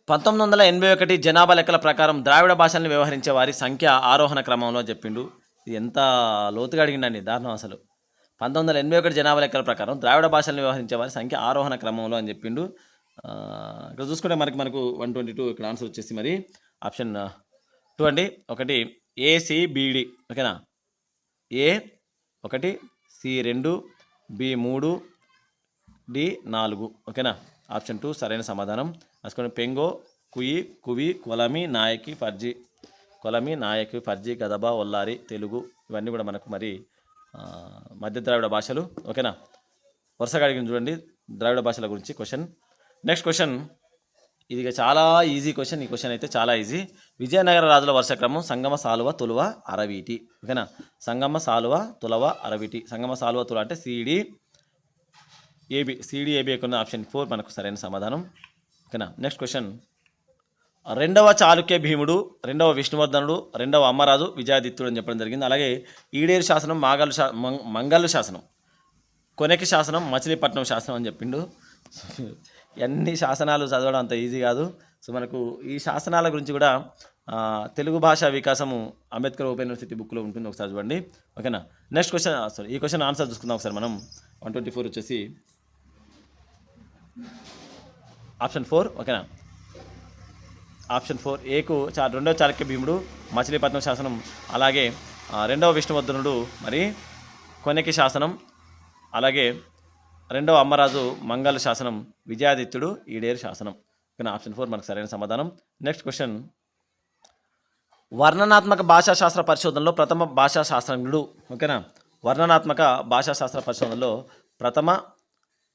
1981 జనాభా లెక్కల ప్రకారం ద్రావిడ భాషల్ని వ్యవహరించే వారి సంఖ్య ఆరోహణ క్రమంలో చెప్పిండు. ఇది ఎంత లోతుగా అడిగిండండి, దారుణం అసలు. 1981 జనాభా లెక్కల ప్రకారం ద్రావిడ భాషల్ని వ్యవహరించే వారి సంఖ్య ఆరోహణ క్రమంలో అని చెప్పిండు. ఇక్కడ చూసుకుంటే మనకు 122 ఇక్కడ ఆన్సర్ వచ్చేసి మరి ఆప్షన్ 2 అండి. 1 ACBD. ఓకేనా, A1, C2, B3, D4. ఓకేనా, ఆప్షన్ 2 సరైన సమాధానం. రాసుకోండి, పెంగో, కుయి, కువి, కొలమి, నాయకి, ఫర్జీ, గదబ, ఒల్లారి, తెలుగు ఇవన్నీ కూడా మనకు మరి మధ్య ద్రావిడ భాషలు. ఓకేనా, వరుసగా అడిగిన చూడండి ద్రావిడ భాషల గురించి క్వశ్చన్. నెక్స్ట్ క్వశ్చన్, ఇది చాలా ఈజీ క్వశ్చన్. ఈ క్వశ్చన్ అయితే చాలా ఈజీ. విజయనగర రాజుల వరుస క్రమం సంగమ, సాలువ, తులువ, అరవీటి. ఓకేనా, సంగమ, సాలువ, తులవ, అరవీటి. సంగమ, సాలువ, తుల అంటే CDAB ఉన్న ఆప్షన్ 4 మనకు సరైన సమాధానం. ఓకేనా, నెక్స్ట్ క్వశ్చన్, 2వ చాళుక్య భీముడు, 2వ విష్ణువర్ధనుడు, 2వ అమ్మరాజు విజయాదిత్యుడు అని చెప్పడం జరిగింది. అలాగే ఈడేరు శాసనం, మంగళ శాసనం, కొనెకి శాసనం, మచిలీపట్నం శాసనం అని చెప్పిండు. ఎన్ని శాసనాలు చదవడం అంత ఈజీ కాదు. సో మనకు ఈ శాసనాల గురించి కూడా తెలుగు భాషా వికాసము అంబేద్కర్ ఓపెన్ యూనివర్సిటీ బుక్లో ఉంటుంది, ఒకసారి చూడండి. ఓకేనా, నెక్స్ట్ క్వశ్చన్, ఈ క్వశ్చన్ ఆన్సర్ చూసుకుందాం ఒకసారి మనం. 124 వచ్చేసి ఆప్షన్ 4. ఓకేనా, ఆప్షన్ 4 ఏకు 2వ చాళుక్య భీముడు, మచిలీపట్నం శాసనం, అలాగే 2వ విష్ణువర్ధనుడు, మరి కొనెకి శాసనం, అలాగే 2వ అమ్మరాజు మంగళ శాసనం, విజయాదిత్యుడు ఈడేరు శాసనం. ఓకేనా, ఆప్షన్ 4 మనకు సరైన సమాధానం. నెక్స్ట్ క్వశ్చన్, వర్ణనాత్మక భాషాశాస్త్ర పరిశోధనలో ప్రథమ భాషా శాస్త్రజ్ఞుడు. ఓకేనా, వర్ణనాత్మక భాషాశాస్త్ర పరిశోధనలో ప్రథమ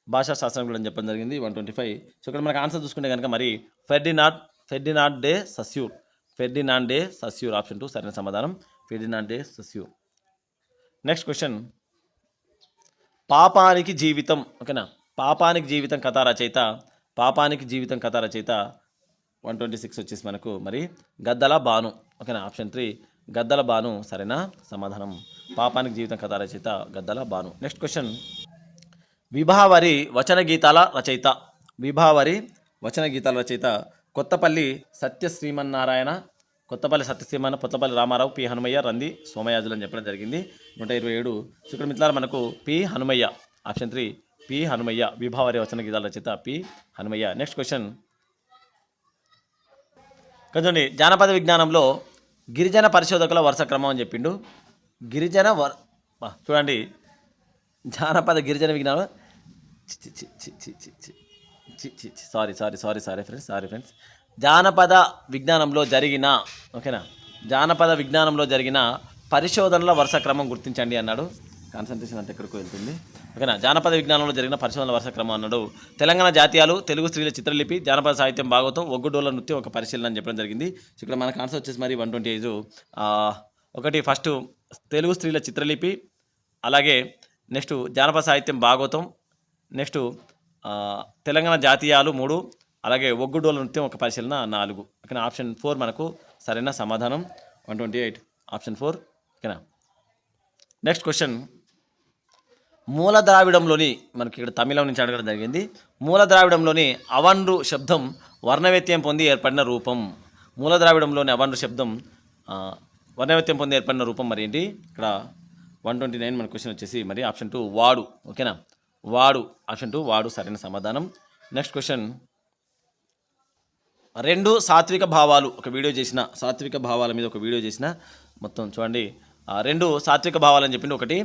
భాషా శాస్త్రజ్ఞుడు అని చెప్పడం జరిగింది. 125. సో ఇక్కడ మనకు ఆన్సర్ చూసుకుంటే కనుక మరి ఫెర్డినాండ్ డే సస్యూర్ ఆప్షన్ 2 సరైన సమాధానం. Ferdinand de Saussure. Next question, పాపానికి జీవితం. ఓకేనా, పాపానికి జీవితం కథా రచయిత 126 వచ్చేసి మనకు మరి గద్దల భాను. ఓకేనా, ఆప్షన్ 3 గద్దల భాను సరైన సమాధానం. పాపానికి జీవితం కథా రచయిత గద్దల భాను. నెక్స్ట్ క్వశ్చన్, విభావరి వచన గీతాల రచయిత కొత్తపల్లి సత్యశ్రీమన్నారాయణ, పొత్తపల్లి రామారావు, పి హనుమయ్య, రంది సోమయాజులు అని చెప్పడం జరిగింది. 127. సో ఇక్కడ మిత్రులారా మనకు P Hanumayya, option 3 P Hanumayya, విభావరి వచన గీతాల రచయిత పి హనుమయ్య. నెక్స్ట్ క్వశ్చన్, కొంచెం జానపద విజ్ఞానంలో గిరిజన పరిశోధకుల వరుస క్రమం అని చెప్పిండు. చూడండి, జానపద గిరిజన విజ్ఞానం సారీ ఫ్రెండ్స్ జానపద విజ్ఞానంలో జరిగిన పరిశోధనల వరుస క్రమం గుర్తించండి అన్నాడు. కాన్సన్ట్రేషన్ అంతా ఎక్కడికో వెళ్తుంది. ఓకేనా, జానపద విజ్ఞానంలో జరిగిన పరిశోధనల వరుస క్రమం అన్నాడు. తెలంగాణ జాతీయాలు, తెలుగు స్త్రీల చిత్రలిపి, జానపద సాహిత్యం భాగవతం, ఒగ్గుడోళ్ళ నృత్యం ఒక పరిశీలన అని చెప్పడం జరిగింది. సో ఇక్కడ మనకు ఆన్సర్ వచ్చేసి మరి 125. ఒకటి ఫస్ట్ తెలుగు స్త్రీల చిత్రలిపి, అలాగే నెక్స్ట్ జానపద సాహిత్యం భాగవతం, నెక్స్ట్ తెలంగాణ జాతీయాలు 3, అలాగే ఒగ్గుడోల నృత్యం ఒక పరిశీలన 4. ఓకేనా. ఆప్షన్ 4 మనకు సరైన సమాధానం. 128 ఆప్షన్ 4. ఓకేనా. నెక్స్ట్ క్వశ్చన్, మూల ద్రావిడంలోని, మనకి ఇక్కడ తమిళం నుంచి అడగడం జరిగింది, మూల ద్రావిడంలోని అవండ్రు శబ్దం వర్ణవ్యత్యం పొంది ఏర్పడిన రూపం. మూల ద్రావిడంలోని అవండ్రు శబ్దం వర్ణవ్యత్యం పొంది ఏర్పడిన రూపం మరి ఏంటి? ఇక్కడ 129 మన క్వశ్చన్ వచ్చేసి మరి ఆప్షన్ 2 వాడు. ఓకేనా. వాడు, ఆప్షన్ 2 వాడు సరైన సమాధానం. నెక్స్ట్ క్వశ్చన్, 2 సాత్విక భావాలు ఒక వీడియో చేసిన, సాత్విక భావాల మీద ఒక వీడియో చేసిన, మొత్తం చూడండి. 2 సాత్విక భావాలు అని చెప్పింది. ఒకటి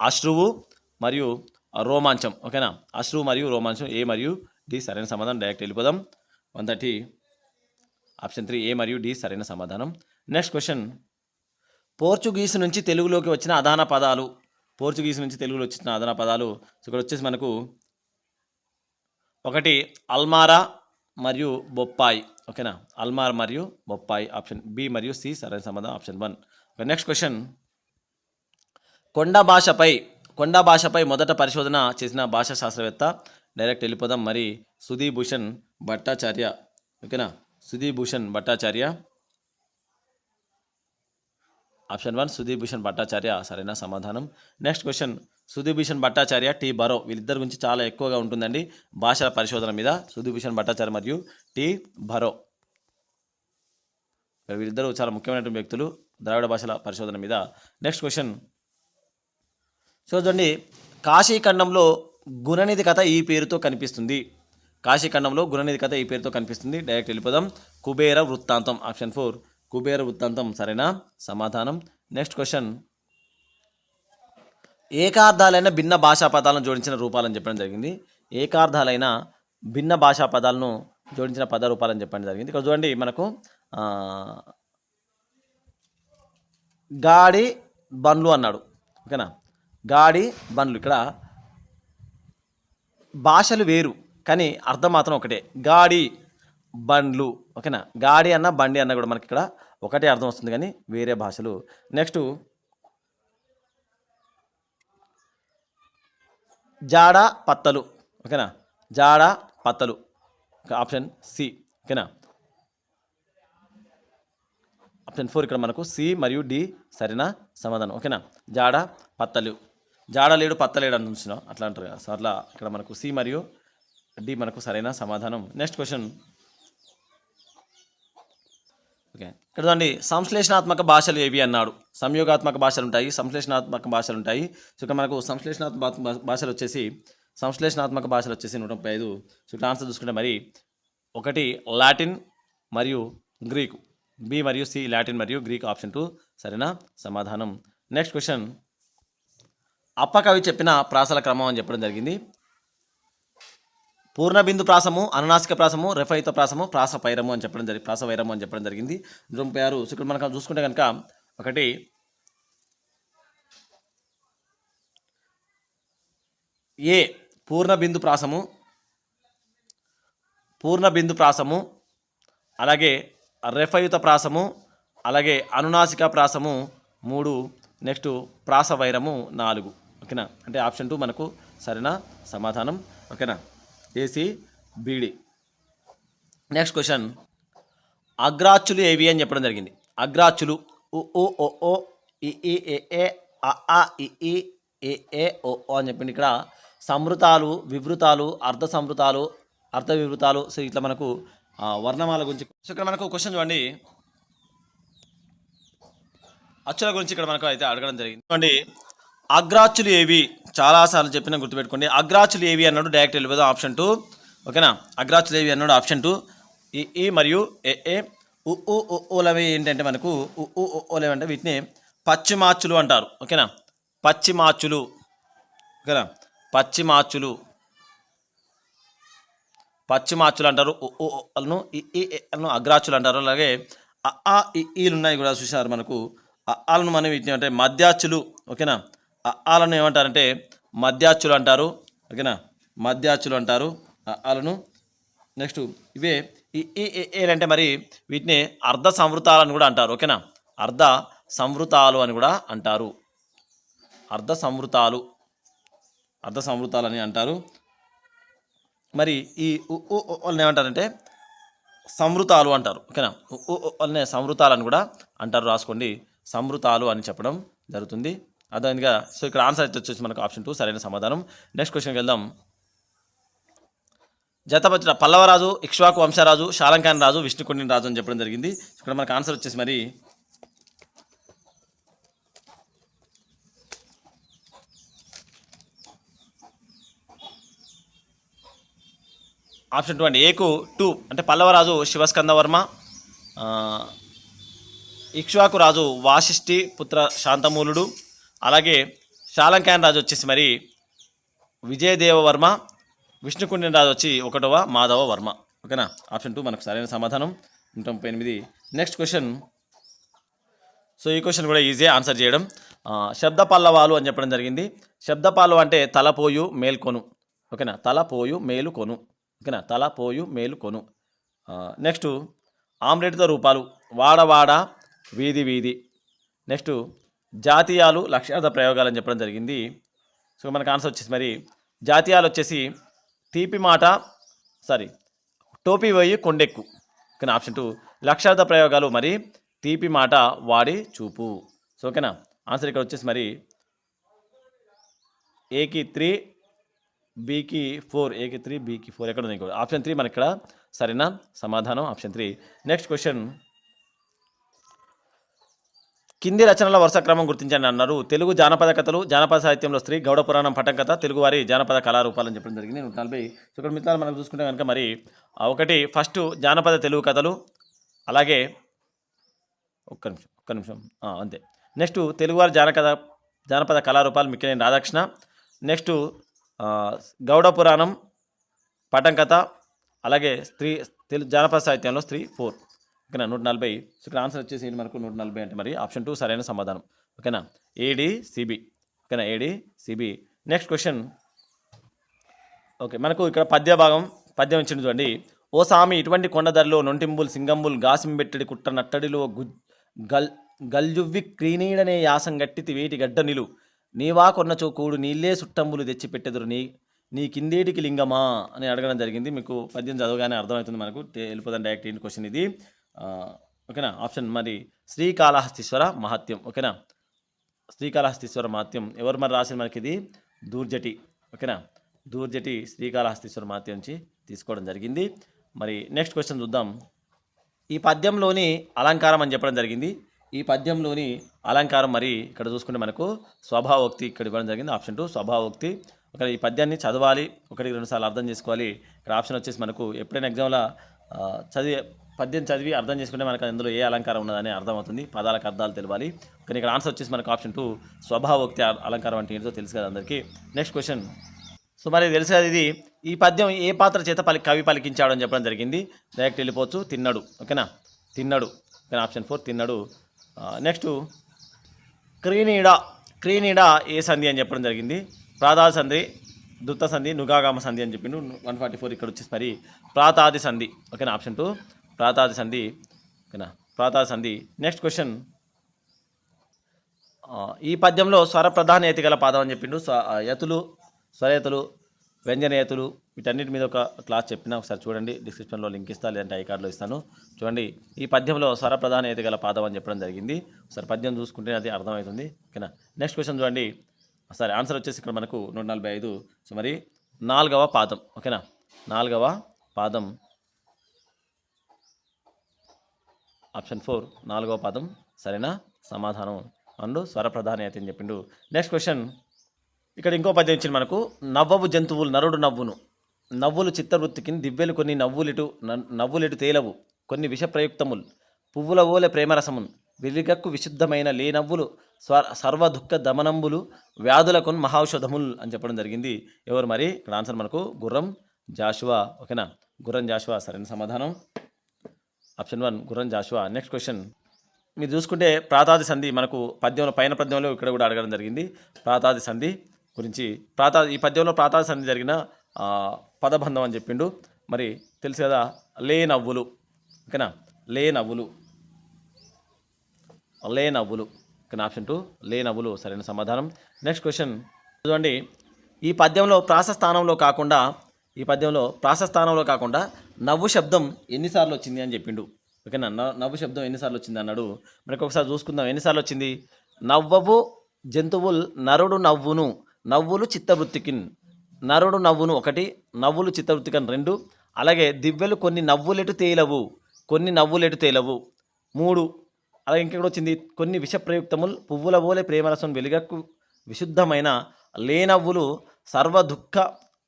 అశ్రువు మరియు రోమాంచం. ఓకేనా. అశ్రువు మరియు రోమాంచం, ఏ మరియు డి సరైన సమాధానం. డైరెక్ట్ వెళ్ళిపోదాం. 130 ఆప్షన్ 3 ఏ మరియు డి సరైన సమాధానం. నెక్స్ట్ క్వశ్చన్, పోర్చుగీస్ నుంచి తెలుగులోకి వచ్చిన అదాన పదాలు. పోర్చుగీస్ నుంచి తెలుగులో వచ్చిన అదాన పదాలు. సో ఇక్కడ వచ్చేసి మనకు ఒకటి అల్మారా మరియు బొప్పాయి. ఓకేనా. అల్మార్ మరియు బొప్పాయి, ఆప్షన్ బి మరియు సి సరైన సమాధానం. ఆప్షన్ 1. నెక్స్ట్ క్వశ్చన్, కొండ భాషపై మొదట పరిశోధన చేసిన భాషా శాస్త్రవేత్త. డైరెక్ట్ వెళ్ళిపోదాం. మరి సుధీ భూషణ్ భట్టాచార్య. ఓకేనా. సుధీ భూషణ్ భట్టాచార్య, ఆప్షన్ 1 సుధీ భూషణ్ భట్టాచార్య సరైన సమాధానం. Next question, Sudhi Bhushan Bhattacharya, T Burrow, వీళ్ళిద్దరి గురించి చాలా ఎక్కువగా ఉంటుందండి భాషల పరిశోధన మీద. సుధీ భూషణ్ భట్టాచార్య మరియు టి బరో, వీళ్ళిద్దరూ చాలా ముఖ్యమైనటువంటి వ్యక్తులు ద్రావిడ భాషల పరిశోధన మీద. నెక్స్ట్ క్వశ్చన్ చూడండి, కాశీఖండంలో గుణనిధి కథ ఈ పేరుతో కనిపిస్తుంది. కాశీఖండంలో గుణనిధి కథ ఈ పేరుతో కనిపిస్తుంది. డైరెక్ట్ వెళ్ళిపోదాం. కుబేర వృత్తాంతం, ఆప్షన్ 4 కుబేర వృత్తాంతం సరైన సమాధానం. నెక్స్ట్ క్వశ్చన్, ఏకార్థాలైన భిన్న భాషా పదాలను జోడించిన రూపాలని చెప్పడం జరిగింది. ఏకార్థాలైన భిన్న భాషా పదాలను జోడించిన పద రూపాలని చెప్పడం జరిగింది. ఇక్కడ చూడండి, మనకు గాడి బండ్లు అన్నాడు. ఓకేనా. గాడి బండ్లు, ఇక్కడ భాషలు వేరు కానీ అర్థం మాత్రం ఒకటే, గాడి బండ్లు. ఓకేనా. గాడి అన్న బండి అన్న కూడా మనకి ఇక్కడ ఒకటే అర్థం వస్తుంది కానీ వేరే భాషలు. నెక్స్ట్ జాడ పత్తలు. ఓకేనా. జాడ పత్తలు, ఆప్షన్ సి. ఓకేనా. ఆప్షన్ 4 ఇక్కడ మనకు సి మరియు డి సరైన సమాధానం. ఓకేనా. జాడ పత్తలు, జాడ లేడు పత్తలేడు అని చూసినాం, అట్లా అంటారు కదా. సో అట్లా ఇక్కడ మనకు సి మరియు డి మనకు సరైన సమాధానం. నెక్స్ట్ క్వశ్చన్, ఓకే, ఇక్కడ చూడండి, సంశ్లేషణాత్మక భాషలు ఏవి అన్నాడు. సంయోగాత్మక భాషలు ఉంటాయి, సంశ్లేషణాత్మక భాషలు ఉంటాయి. సో ఇక్కడ మనకు సంశ్లేషణాత్మక భాషలు వచ్చేసి 135. సో ఇక్కడ ఆన్సర్ చూసుకుంటే మరి 1 లాటిన్ మరియు గ్రీకు, బి మరియు సి లాటిన్ మరియు గ్రీక్, ఆప్షన్ 2 సరైన సమాధానం. నెక్స్ట్ క్వశ్చన్, అప్పకవి చెప్పిన ప్రాసల క్రమం అని చెప్పడం జరిగింది. పూర్ణబిందు ప్రాసము, అనునాసిక ప్రాసము, రెఫయుత ప్రాసము, ప్రాసపైరము అని చెప్పడం జరిగింది. ప్రాసవైరము అని చెప్పడం జరిగింది. 36. సో ఇక్కడ మనం చూసుకుంటే కనుక 1 ఏ పూర్ణబిందు ప్రాసము, అలాగే రెఫయుత ప్రాసము, అలాగే అనునాసిక ప్రాసము 3, నెక్స్ట్ ప్రాసవైరము 4. ఓకేనా. అంటే ఆప్షన్ 2 మనకు సరైన సమాధానం. ఓకేనా. ఏసీ బీడి. నెక్స్ట్ క్వశ్చన్, అగ్రాచులు ఏవి అని చెప్పడం జరిగింది. అగ్రాచులు ఉ ఉ ఓ ఓ ఇ ఈ ఏ ఏ అ ఆ ఇ ఈ ఏ ఏ ఓ ఓ అని చెప్పింది. ఇక్కడ సంవృతాలు, వివృతాలు, అర్ధ సంవృతాలు, అర్ధ వివృతాలు. సో ఇట్లా మనకు వర్ణమాల గురించి. సో ఇక్కడ మనకు క్వశ్చన్ చూడండి, అచ్చుల గురించి ఇక్కడ మనకు అయితే అడగడం జరిగింది. చూడండి, అగ్రాచులు ఏవి, చాలాసార్లు చెప్పిన గుర్తుపెట్టుకోండి. అగ్రాచులు ఏవి అన్నాడు. డైరెక్ట్ వెళ్ళిపోదాం. ఆప్షన్ 2. ఓకేనా. అగ్రాచులు ఏవి అన్నాడు. ఆప్షన్ 2 ఈ మరియు ఏ ఏ ఉ ఉ ఓలవి ఏంటంటే మనకు ఉ ఉ ఓలవి అంటే వీటిని పశ్చిమాచులు అంటారు. ఓకేనా. పశ్చిమాచులు. ఓకేనా. పశ్చిమాచులు అంటారు. ఉను ఈను అగ్రాచులు అంటారు. అలాగే ఆ ఈలు ఉన్నాయి కూడా చూసారు మనకు. ఆలను మనం వీటిని అంటే మధ్యాచులు. ఓకేనా. ఆలను ఏమంటారంటే మధ్యాచులు అంటారు. ఓకేనా. మధ్యాచులు అంటారు ఆలను. నెక్స్ట్ ఇవే ఏలంటే మరి వీటిని అర్ధ సంవృతాలను కూడా అంటారు. ఓకేనా. అర్ధ సంవృతాలు అని కూడా అంటారు. అర్ధ సంవృతాలు అని అంటారు. మరి ఈ వాళ్ళని ఏమంటారంటే సంవృతాలు అంటారు. ఓకేనా, వాళ్ళనే సంవృతాలు అని కూడా అంటారు, రాసుకోండి. సంవృతాలు అని చెప్పడం జరుగుతుంది. అదేవిధంగా సో ఇక్కడ ఆన్సర్ అయితే వచ్చేసి మనకు ఆప్షన్ 2 సరైన సమాధానం. నెక్స్ట్ క్వశ్చన్కి వెళ్దాం. జతపత్ర పల్లవరాజు, ఇక్ష్వాకు వంశరాజు, శాలంకాని రాజు, విష్ణుకుండిన రాజు అని చెప్పడం జరిగింది. ఇక్కడ మనకు ఆన్సర్ వచ్చేసి మరి ఆప్షన్ 2 అండి. ఏకు 2 అంటే పల్లవరాజు శివస్కందవర్మ, ఇక్ష్వాకు రాజు వాశిష్ఠి పుత్ర శాంతమూలుడు, అలాగే శాలంకాయన రాజు వచ్చేసి మరి విజయదేవవర్మ, విష్ణుకుండిన రాజు వచ్చి 1వ మాధవ వర్మ. ఓకేనా, ఆప్షన్ 2 మనకు సరైన సమాధానం. 138. Next question. సో ఈ క్వశ్చన్ కూడా ఈజీ ఆన్సర్ చేయడం. శబ్ద పల్లవాలు అని చెప్పడం జరిగింది. శబ్ద పల్లవ అంటే తలపోయు మేల్కొను. ఓకేనా, తలపోయు మేలుకొను. ఓకేనా, తలపోయు మేలుకొను. నెక్స్ట్ ఆమ్లెట్తో రూపాలు వాడవాడ వీధి వీధి. నెక్స్ట్ జాతీయాలు లక్ష్యార్థ ప్రయోగాలు అని చెప్పడం జరిగింది. సో మనకు ఆన్సర్ వచ్చేసి మరి జాతీయాలు వచ్చేసి తీపి మాట టోపీ పోయి కొండెక్కు. ఓకేనా, ఆప్షన్ 2 లక్ష్యార్థ ప్రయోగాలు మరి తీపి మాట వాడి చూపు. సో ఓకేనా, ఆన్సర్ ఇక్కడ వచ్చేసి మరి ఏకి 3 బీకి 4, ఏకి 3 బీకి 4 ఎక్కడ ఉంది? ఆప్షన్ 3 మనకి ఇక్కడ సరైన సమాధానం, ఆప్షన్ 3. Next question. కింది రచనల వరుస క్రమం గుర్తించండి అన్నారు. తెలుగు జానపద కథలు, జానపద సాహిత్యంలో స్త్రీ, గౌడ పురాణం పటంకథ, తెలుగువారి జానపద కళారూపాలని చెప్పడం జరిగింది. 140. సో ఇక్కడ మిత్రులు మనం చూసుకుంటే కనుక మరి ఒకటి ఫస్ట్ జానపద తెలుగు కథలు, అలాగే ఒక్క నిమిషం అంతే. నెక్స్ట్ తెలుగువారి జానపద కళారూపాలు మిక్కిలేని రాధాకృష్ణ. నెక్స్ట్ గౌడ పురాణం పటంకథ, అలాగే స్త్రీ జానపద సాహిత్యంలో స్త్రీ 4. ఓకేనా, 140. సో ఇక్కడ ఆన్సర్ వచ్చేసి మనకు 140 అంటే మరి ఆప్షన్ 2 సరైన సమాధానం. ఓకేనా, ADCB. ఓకేనా, ADCB. Next question. ఓకే, మనకు ఇక్కడ పద్యం ఇచ్చింది చూడండి. ఓ సామి ఇటువంటి కొండదరిలో నొంటింబుల్ సింగంబుల్ గాసింబెట్టడి కుట్ట నట్టడిలో గల్జువ్వి క్రీనీడనే యాసం గట్టితి వేటి గడ్డ నిలు నీవా కొన్నచో కూడు నీళ్ళే సుట్టంబులు తెచ్చిపెట్టెదురు నీ కిందేటికి లింగమా అని అడగడం జరిగింది. మీకు పద్యం చదవగానే అర్థమవుతుంది, మనకు వెళ్ళిపోదాం డైరెక్ట్ ఇన్ క్వశ్చన్ ఇది. ఓకేనా, ఆప్షన్ మరి శ్రీకాళహస్తీశ్వర మహాత్యం. ఓకేనా, శ్రీకాళహస్తీశ్వర మహాత్యం ఎవరు మరి రాసిన మనకి ఇది? దూర్జటి. ఓకేనా, దూర్జటి శ్రీకాళహస్తీశ్వర మహాత్యం నుంచి తీసుకోవడం జరిగింది. మరి నెక్స్ట్ క్వశ్చన్ చూద్దాం. ఈ పద్యంలోని అలంకారం అని చెప్పడం జరిగింది. ఈ పద్యంలోని అలంకారం మరి ఇక్కడ చూసుకుంటే మనకు స్వభావోక్తి ఇక్కడ ఇవ్వడం జరిగింది. ఆప్షన్ 2 స్వభావోక్తి. ఒక ఈ పద్యాన్ని చదవాలి, 1-2 సార్లు అర్థం చేసుకోవాలి. ఇక్కడ ఆప్షన్ వచ్చేసి మనకు ఎప్పుడైనా ఎగ్జామ్లో పద్యం చదివి అర్థం చేసుకుంటే మనకు అందులో ఏ అలంకారం ఉన్నదని అర్థమవుతుంది, పదాలకు అర్థాలు తెలియాలి. కానీ ఇక్కడ ఆన్సర్ వచ్చేసి మనకు ఆప్షన్ 2 స్వభావోక్తి అలంకారం అంటే ఏంటో తెలుసు కదా అందరికీ. Next question. సో మరి తెలుసు కదా ఇది ఈ పద్యం ఏ పాత్ర చేత కవి పలికించాడు అని చెప్పడం జరిగింది. డైరెక్ట్ వెళ్ళిపోవచ్చు. తిన్నడు. ఓకేనా, తిన్నడు. ఓకేనా, ఆప్షన్ 4 తిన్నడు. నెక్స్ట్ క్రీనీడ ఏ సంధి అని చెప్పడం జరిగింది. ప్రాతాది సంధి, దుత్త సంధి, నుగాగామ సంధి అని చెప్పిండు. 144 ఇక్కడ వచ్చేసి మరి ప్రాతాది సంధి. ఓకేనా, ఆప్షన్ 2 ప్రాతాది సంధి. ఓకేనా, ప్రాతాది సంధి. Next question. ఈ పద్యంలో స్వర ప్రధాన యతి గల పాదం అని చెప్పిండు. యతులు, స్వరయతులు, వ్యంజనయతులు వీటన్నిటి మీద ఒక క్లాస్ చెప్పిన, ఒకసారి చూడండి. డిస్క్రిప్షన్లో లింక్ ఇస్తాను, లేదంటే ఐ కార్డులో ఇస్తాను. చూడండి, ఈ పద్యంలో స్వర ప్రధాన యతి గల పాదం అని చెప్పడం జరిగింది. ఒకసారి పద్యం చూసుకుంటే అది అర్థమవుతుంది. ఓకేనా, నెక్స్ట్ క్వశ్చన్ చూడండి. సరే, ఆన్సర్ వచ్చేసి ఇక్కడ మనకు 145. సో మరి 4వ పాదం. ఓకేనా, 4వ పాదం ఆప్షన్ 4 4వ పాదం సరైన సమాధానం. అండ్ స్వర ప్రధాన యతి అని చెప్పిండు. Next question. ఇక్కడ ఇంకో పద్యం ఇచ్చింది మనకు. నవ్వవు జంతువులు నరుడు నవ్వును, నవ్వులు చిత్తవృత్తికి దివ్యలు కొన్ని నవ్వులెటు తేలవు, కొన్ని విషప్రయుక్తములు పువ్వుల ఓలె ప్రేమరసమున్ విరిగక్కు విశుద్ధమైన లేనవ్వులు సర్వ దుఃఖ దమనంబులు వ్యాధులకు మహౌషధములు అని చెప్పడం జరిగింది. ఎవరు మరి? ఇక్కడ ఆన్సర్ మనకు గుర్రం జాషువా. ఓకేనా, గుర్రం జాషువా సరైన సమాధానం. Option 1 Gurram Jashuva. Next question. మీరు చూసుకుంటే ప్రాతాది సంధి మనకు పద్యంలో పైన పద్యంలో ఇక్కడ కూడా అడగడం జరిగింది. ప్రాతాది సంధి గురించి ఈ పద్యంలో ప్రాతాది సంధి జరిగిన పదబంధం అని చెప్పిండు. మరి తెలుసు కదా, లేనవ్వులు. ఓకేనా, లేనవ్వులు. ఓకేనా, ఆప్షన్ 2 లేనవ్వులు సరైన సమాధానం. నెక్స్ట్ క్వశ్చన్ చూడండి. ఈ పద్యంలో ప్రాస స్థానంలో కాకుండా ఈ పద్యంలో ప్రాస స్థానంలో కాకుండా నవ్వు శబ్దం ఎన్నిసార్లు వచ్చింది అని చెప్పిండు. ఓకేనా, నవ్వు శబ్దం ఎన్నిసార్లు వచ్చింది అన్నాడు. మనకు ఒకసారి చూసుకుందాం ఎన్నిసార్లు వచ్చింది. నవ్వవు జంతువుల్ నరుడు నవ్వును, నవ్వులు చిత్తవృత్తికిన్. నరుడు నవ్వును 1, నవ్వులు చిత్తవృత్తికన్ 2. అలాగే దివ్యలు కొన్ని నవ్వులెటు తేలవు, కొన్ని నవ్వులెటు తేలవు 3. అలాగే ఇంకెక్కడ వచ్చింది. కొన్ని విషప్రయుక్తములు పువ్వుల ఓలే ప్రేమరసం వెలుగక్కు విశుద్ధమైన లేనవ్వులు సర్వ దుఃఖ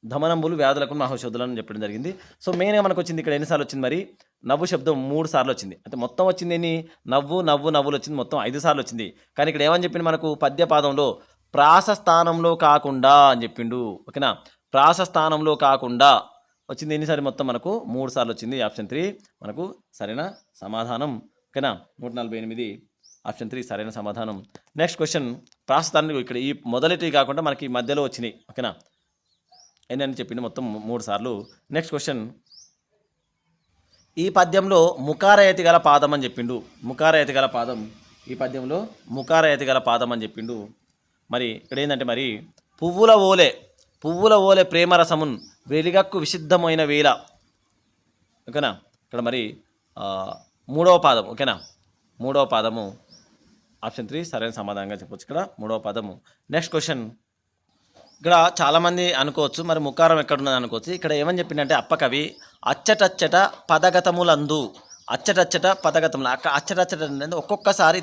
ధమనంబులు వ్యాధులకు మహౌషధులను చెప్పడం జరిగింది. సో మెయిన్గా మనకు వచ్చింది ఇక్కడ ఎన్నిసార్లు వచ్చింది మరి. నవ్వు శబ్దం 3 సార్లు వచ్చింది. అయితే మొత్తం వచ్చింది ఎన్ని, నవ్వులు వచ్చింది మొత్తం 5 సార్లు వచ్చింది. కానీ ఇక్కడ ఏమని చెప్పింది మనకు పద్యపాదంలో ప్రాస స్థానంలో కాకుండా అని చెప్పిండు. ఓకేనా, ప్రాస స్థానంలో కాకుండా వచ్చింది ఎన్నిసార్లు మొత్తం మనకు 3 సార్లు వచ్చింది. ఆప్షన్ 3 మనకు సరైన సమాధానం. ఓకేనా, 148 ఆప్షన్ 3 సరైన సమాధానం. నెక్స్ట్ క్వశ్చన్ ప్రాస స్థానం ఇక్కడ ఈ మొదలెటివి కాకుండా మనకి మధ్యలో వచ్చినాయి. ఓకేనా, ఏంటని చెప్పింది మొత్తం 3 సార్లు. నెక్స్ట్ క్వశ్చన్ ఈ పద్యంలో ముకారయతి గల పాదం అని చెప్పిండు. ముకారయతి గల పాదం ఈ పద్యంలో ముకారయతి గల పాదం అని చెప్పిండు. మరి ఇక్కడ ఏంటంటే మరి పువ్వుల ఓలే ప్రేమరసమున్ వెలిగక్కు విశుద్ధమైన వేళ. ఓకేనా, ఇక్కడ మరి 3వ పాదం. ఓకేనా, 3వ పాదము ఆప్షన్ 3 సరైన సమాధానంగా చెప్పవచ్చు. ఇక్కడ 3వ పాదము. నెక్స్ట్ క్వశ్చన్ ఇక్కడ చాలామంది అనుకోవచ్చు మరి ముకారం ఎక్కడున్నది అనుకోవచ్చు. ఇక్కడ ఏమని చెప్పిందంటే అప్పకవి అచ్చటచ్చట పదగతములందు, అచ్చటచ్చట పదగతములు. అచ్చటచ్చట అనేది ఒక్కొక్కసారి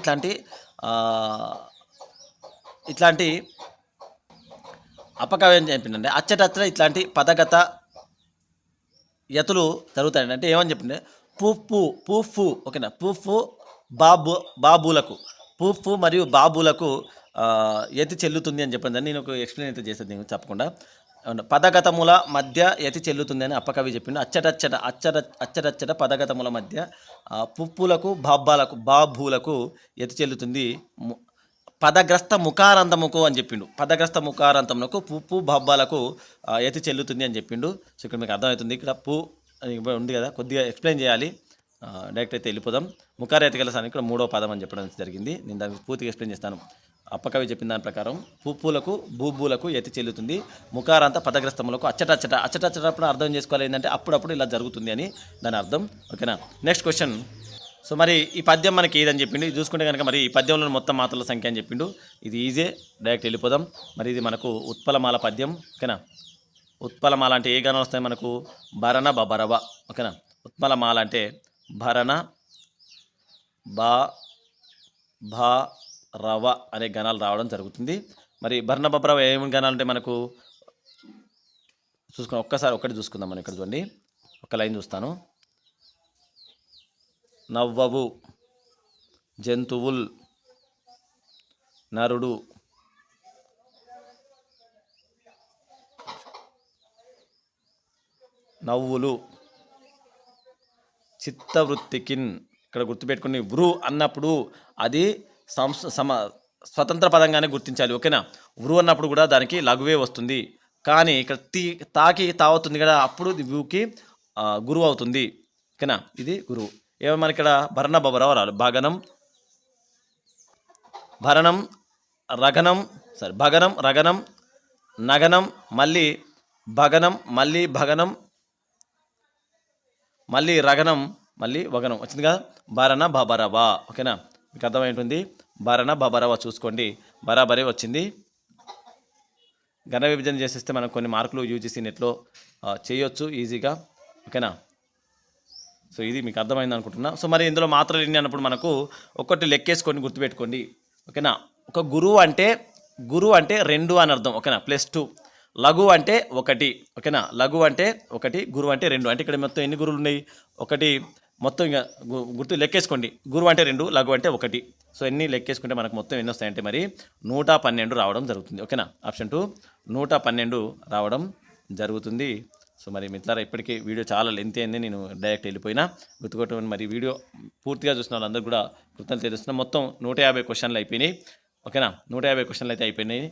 ఇట్లాంటి అప్పకవి అని చెప్పిందంటే అచ్చటచ్చట ఇట్లాంటి పదగత యతులు జరుగుతాయండి. అంటే ఏమని చెప్పిండే పూఫు. ఓకేనా, బాబులకు పూఫు మరియు బాబులకు యతి చెల్లుతుంది అని చెప్పింది. నేను ఒక ఎక్స్ప్లెయిన్ అయితే చేసేది నేను చెప్పకుండా. పదగతముల మధ్య యతి చెల్లుతుంది అని అప్పకవి చెప్పిండు. అచ్చటచ్చట పదగతముల మధ్య పుప్పులకు బాబులకు యతి చెల్లుతుంది. పదగ్రస్త ముఖారంతముకు అని చెప్పిండు. పదగ్రస్త ముఖారంతములకు పుప్పు బాబాలకు యతి చెల్లుతుంది అని చెప్పిండు. సో ఇక్కడ మీకు అర్థమవుతుంది. ఇక్కడ ఉంది కదా, కొద్దిగా ఎక్స్ప్లెయిన్ చేయాలి, డైరెక్ట్ అయితే వెళ్ళిపోదాం. ముఖారయతి గల స్థానం ఇక్కడ 3వ పాదం అని చెప్పడం జరిగింది. నేను దానికి పూర్తిగా ఎక్స్ప్లెయిన్ చేస్తాను. అప్పకవి చెప్పిన దాని ప్రకారం పుప్పులకు బూబులకు యతి చెల్లుతుంది. ముఖారంత పదగ్రస్తములకు అచ్చటప్పుడు అర్థం చేసుకోవాలి ఏంటంటే అప్పుడప్పుడు ఇలా జరుగుతుంది అని దాని అర్థం. ఓకేనా, నెక్స్ట్ క్వశ్చన్. సో మరి ఈ పద్యం మనకి ఏదని చెప్పిండు. ఇది చూసుకుంటే కనుక మరి ఈ పద్యంలో మొత్తం మాత్రల సంఖ్య అని చెప్పిండు. ఇది ఈజీ, డైరెక్ట్ వెళ్ళిపోదాం. మరి ఇది మనకు ఉత్పలమాల పద్యం. ఓకేనా, ఉత్పలమాల అంటే ఏ గానాలు వస్తాయి మనకు, భరణ బరవ. ఓకేనా, ఉత్పలమాల అంటే భరణ భ రవ అనే గణాలు రావడం జరుగుతుంది. మరి భరణ బరవ ఏమి గణాలు అంటే మనకు చూసుకుని ఒక్కసారి ఒకటి చూసుకుందాం. మనం ఇక్కడ చూడండి, ఒక లైన్ చూస్తాను. నవ్వవు జంతువుల్ నరుడు నవ్వులు చిత్తవృత్తికిన్. ఇక్కడ గుర్తుపెట్టుకుని వృ అన్నప్పుడు అది స్వతంత్ర పదంగానే గుర్తించాలి. ఓకేనా, వృ అన్నప్పుడు కూడా దానికి లఘువే వస్తుంది. కానీ ఇక్కడ తాకి తావుతుంది కదా, అప్పుడు వ్యూకి గురువు అవుతుంది. ఓకేనా, ఇది గురువు. ఏమో మనకి ఇక్కడ భరణ బబరవ రావాలి. భగనం రగనం నగనం మళ్ళీ భగనం మళ్ళీ భగనం మళ్ళీ రగనం మళ్ళీ వగనం వచ్చింది కదా, భరణ బబరవ. ఓకేనా, మీకు అర్థమైంటుంది. భరణ బబరవ చూసుకోండి, బరాబరే వచ్చింది. ఘన విభజన చేసేస్తే మనం కొన్ని మార్కులు యూజీసీ నెట్లో చేయొచ్చు ఈజీగా. ఓకేనా, సో ఇది మీకు అర్థమైంది అనుకుంటున్నా. సో మరి ఇందులో మాత్రలు ఎన్ని అన్నప్పుడు మనకు ఒకటి లెక్కేసుకొని గుర్తుపెట్టుకోండి. ఓకేనా, ఒక గురువు అంటే 2 అని అర్థం. ఓకేనా, +2. లఘు అంటే 1. ఓకేనా, లఘు అంటే 1, గురువు అంటే 2. అంటే ఇక్కడ మొత్తం ఎన్ని గురువులు ఉన్నాయి, 1 మొత్తం. ఇంకా గుర్తు లెక్కేసుకోండి. గురువు అంటే 2, లఘు అంటే 1. సో ఎన్ని లెక్కేసుకుంటే మనకు మొత్తం ఎన్ని వస్తాయంటే మరి 112 రావడం జరుగుతుంది. ఓకేనా, ఆప్షన్ 2 112 రావడం జరుగుతుంది. సో మరి మిత్రులారా, ఇప్పటికీ వీడియో చాలా లెంత్ అయింది, నేను డైరెక్ట్ వెళ్ళిపోయినా. గుర్తుకొట్టుకుని మరి వీడియో పూర్తిగా చూసిన వాళ్ళందరూ కూడా కృతజ్ఞతలు తెలుస్తున్నాం. మొత్తం 150 క్వశ్చన్లు అయిపోయినాయి. ఓకేనా, 150 క్వశ్చన్లు అయితే అయిపోయినాయి.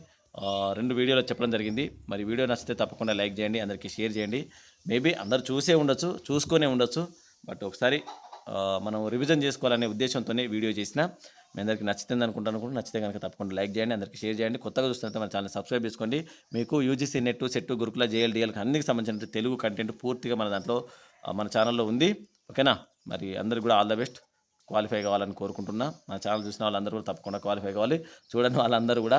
2 వీడియోలో చెప్పడం జరిగింది. మరి వీడియో నచ్చితే తప్పకుండా లైక్ చేయండి, అందరికీ షేర్ చేయండి. మేబీ అందరు చూసుకునే ఉండొచ్చు, బట్ ఒకసారి మనం రివిజన్ చేసుకోవాలనే ఉద్దేశంతోనే వీడియో చేసిన. మీ అందరికీ నచ్చుతుంది అనుకుంటాను కూడా. నచ్చితే కనుక తప్పకుండా లైక్ చేయండి, అందరికీ షేర్ చేయండి. కొత్తగా చూస్తుంటే మన ఛానల్ సబ్స్క్రైబ్ చేసుకోండి. మీకు యూజీసీ నెట్, సెట్, గురుకుల, జేఎల్డీఎల్కి అన్నికి సంబంధించిన తెలుగు కంటెంట్ పూర్తిగా మన దాంట్లో మన ఛానల్లో ఉంది. ఓకేనా? మరి అందరికి కూడా ఆల్ ద బెస్ట్. క్వాలిఫై కావాలని కోరుకుంటున్నా. మన ఛానల్ చూసిన వాళ్ళందరూ కూడా తప్పకుండా క్వాలిఫై కావాలి. చూడండి వాళ్ళందరూ కూడా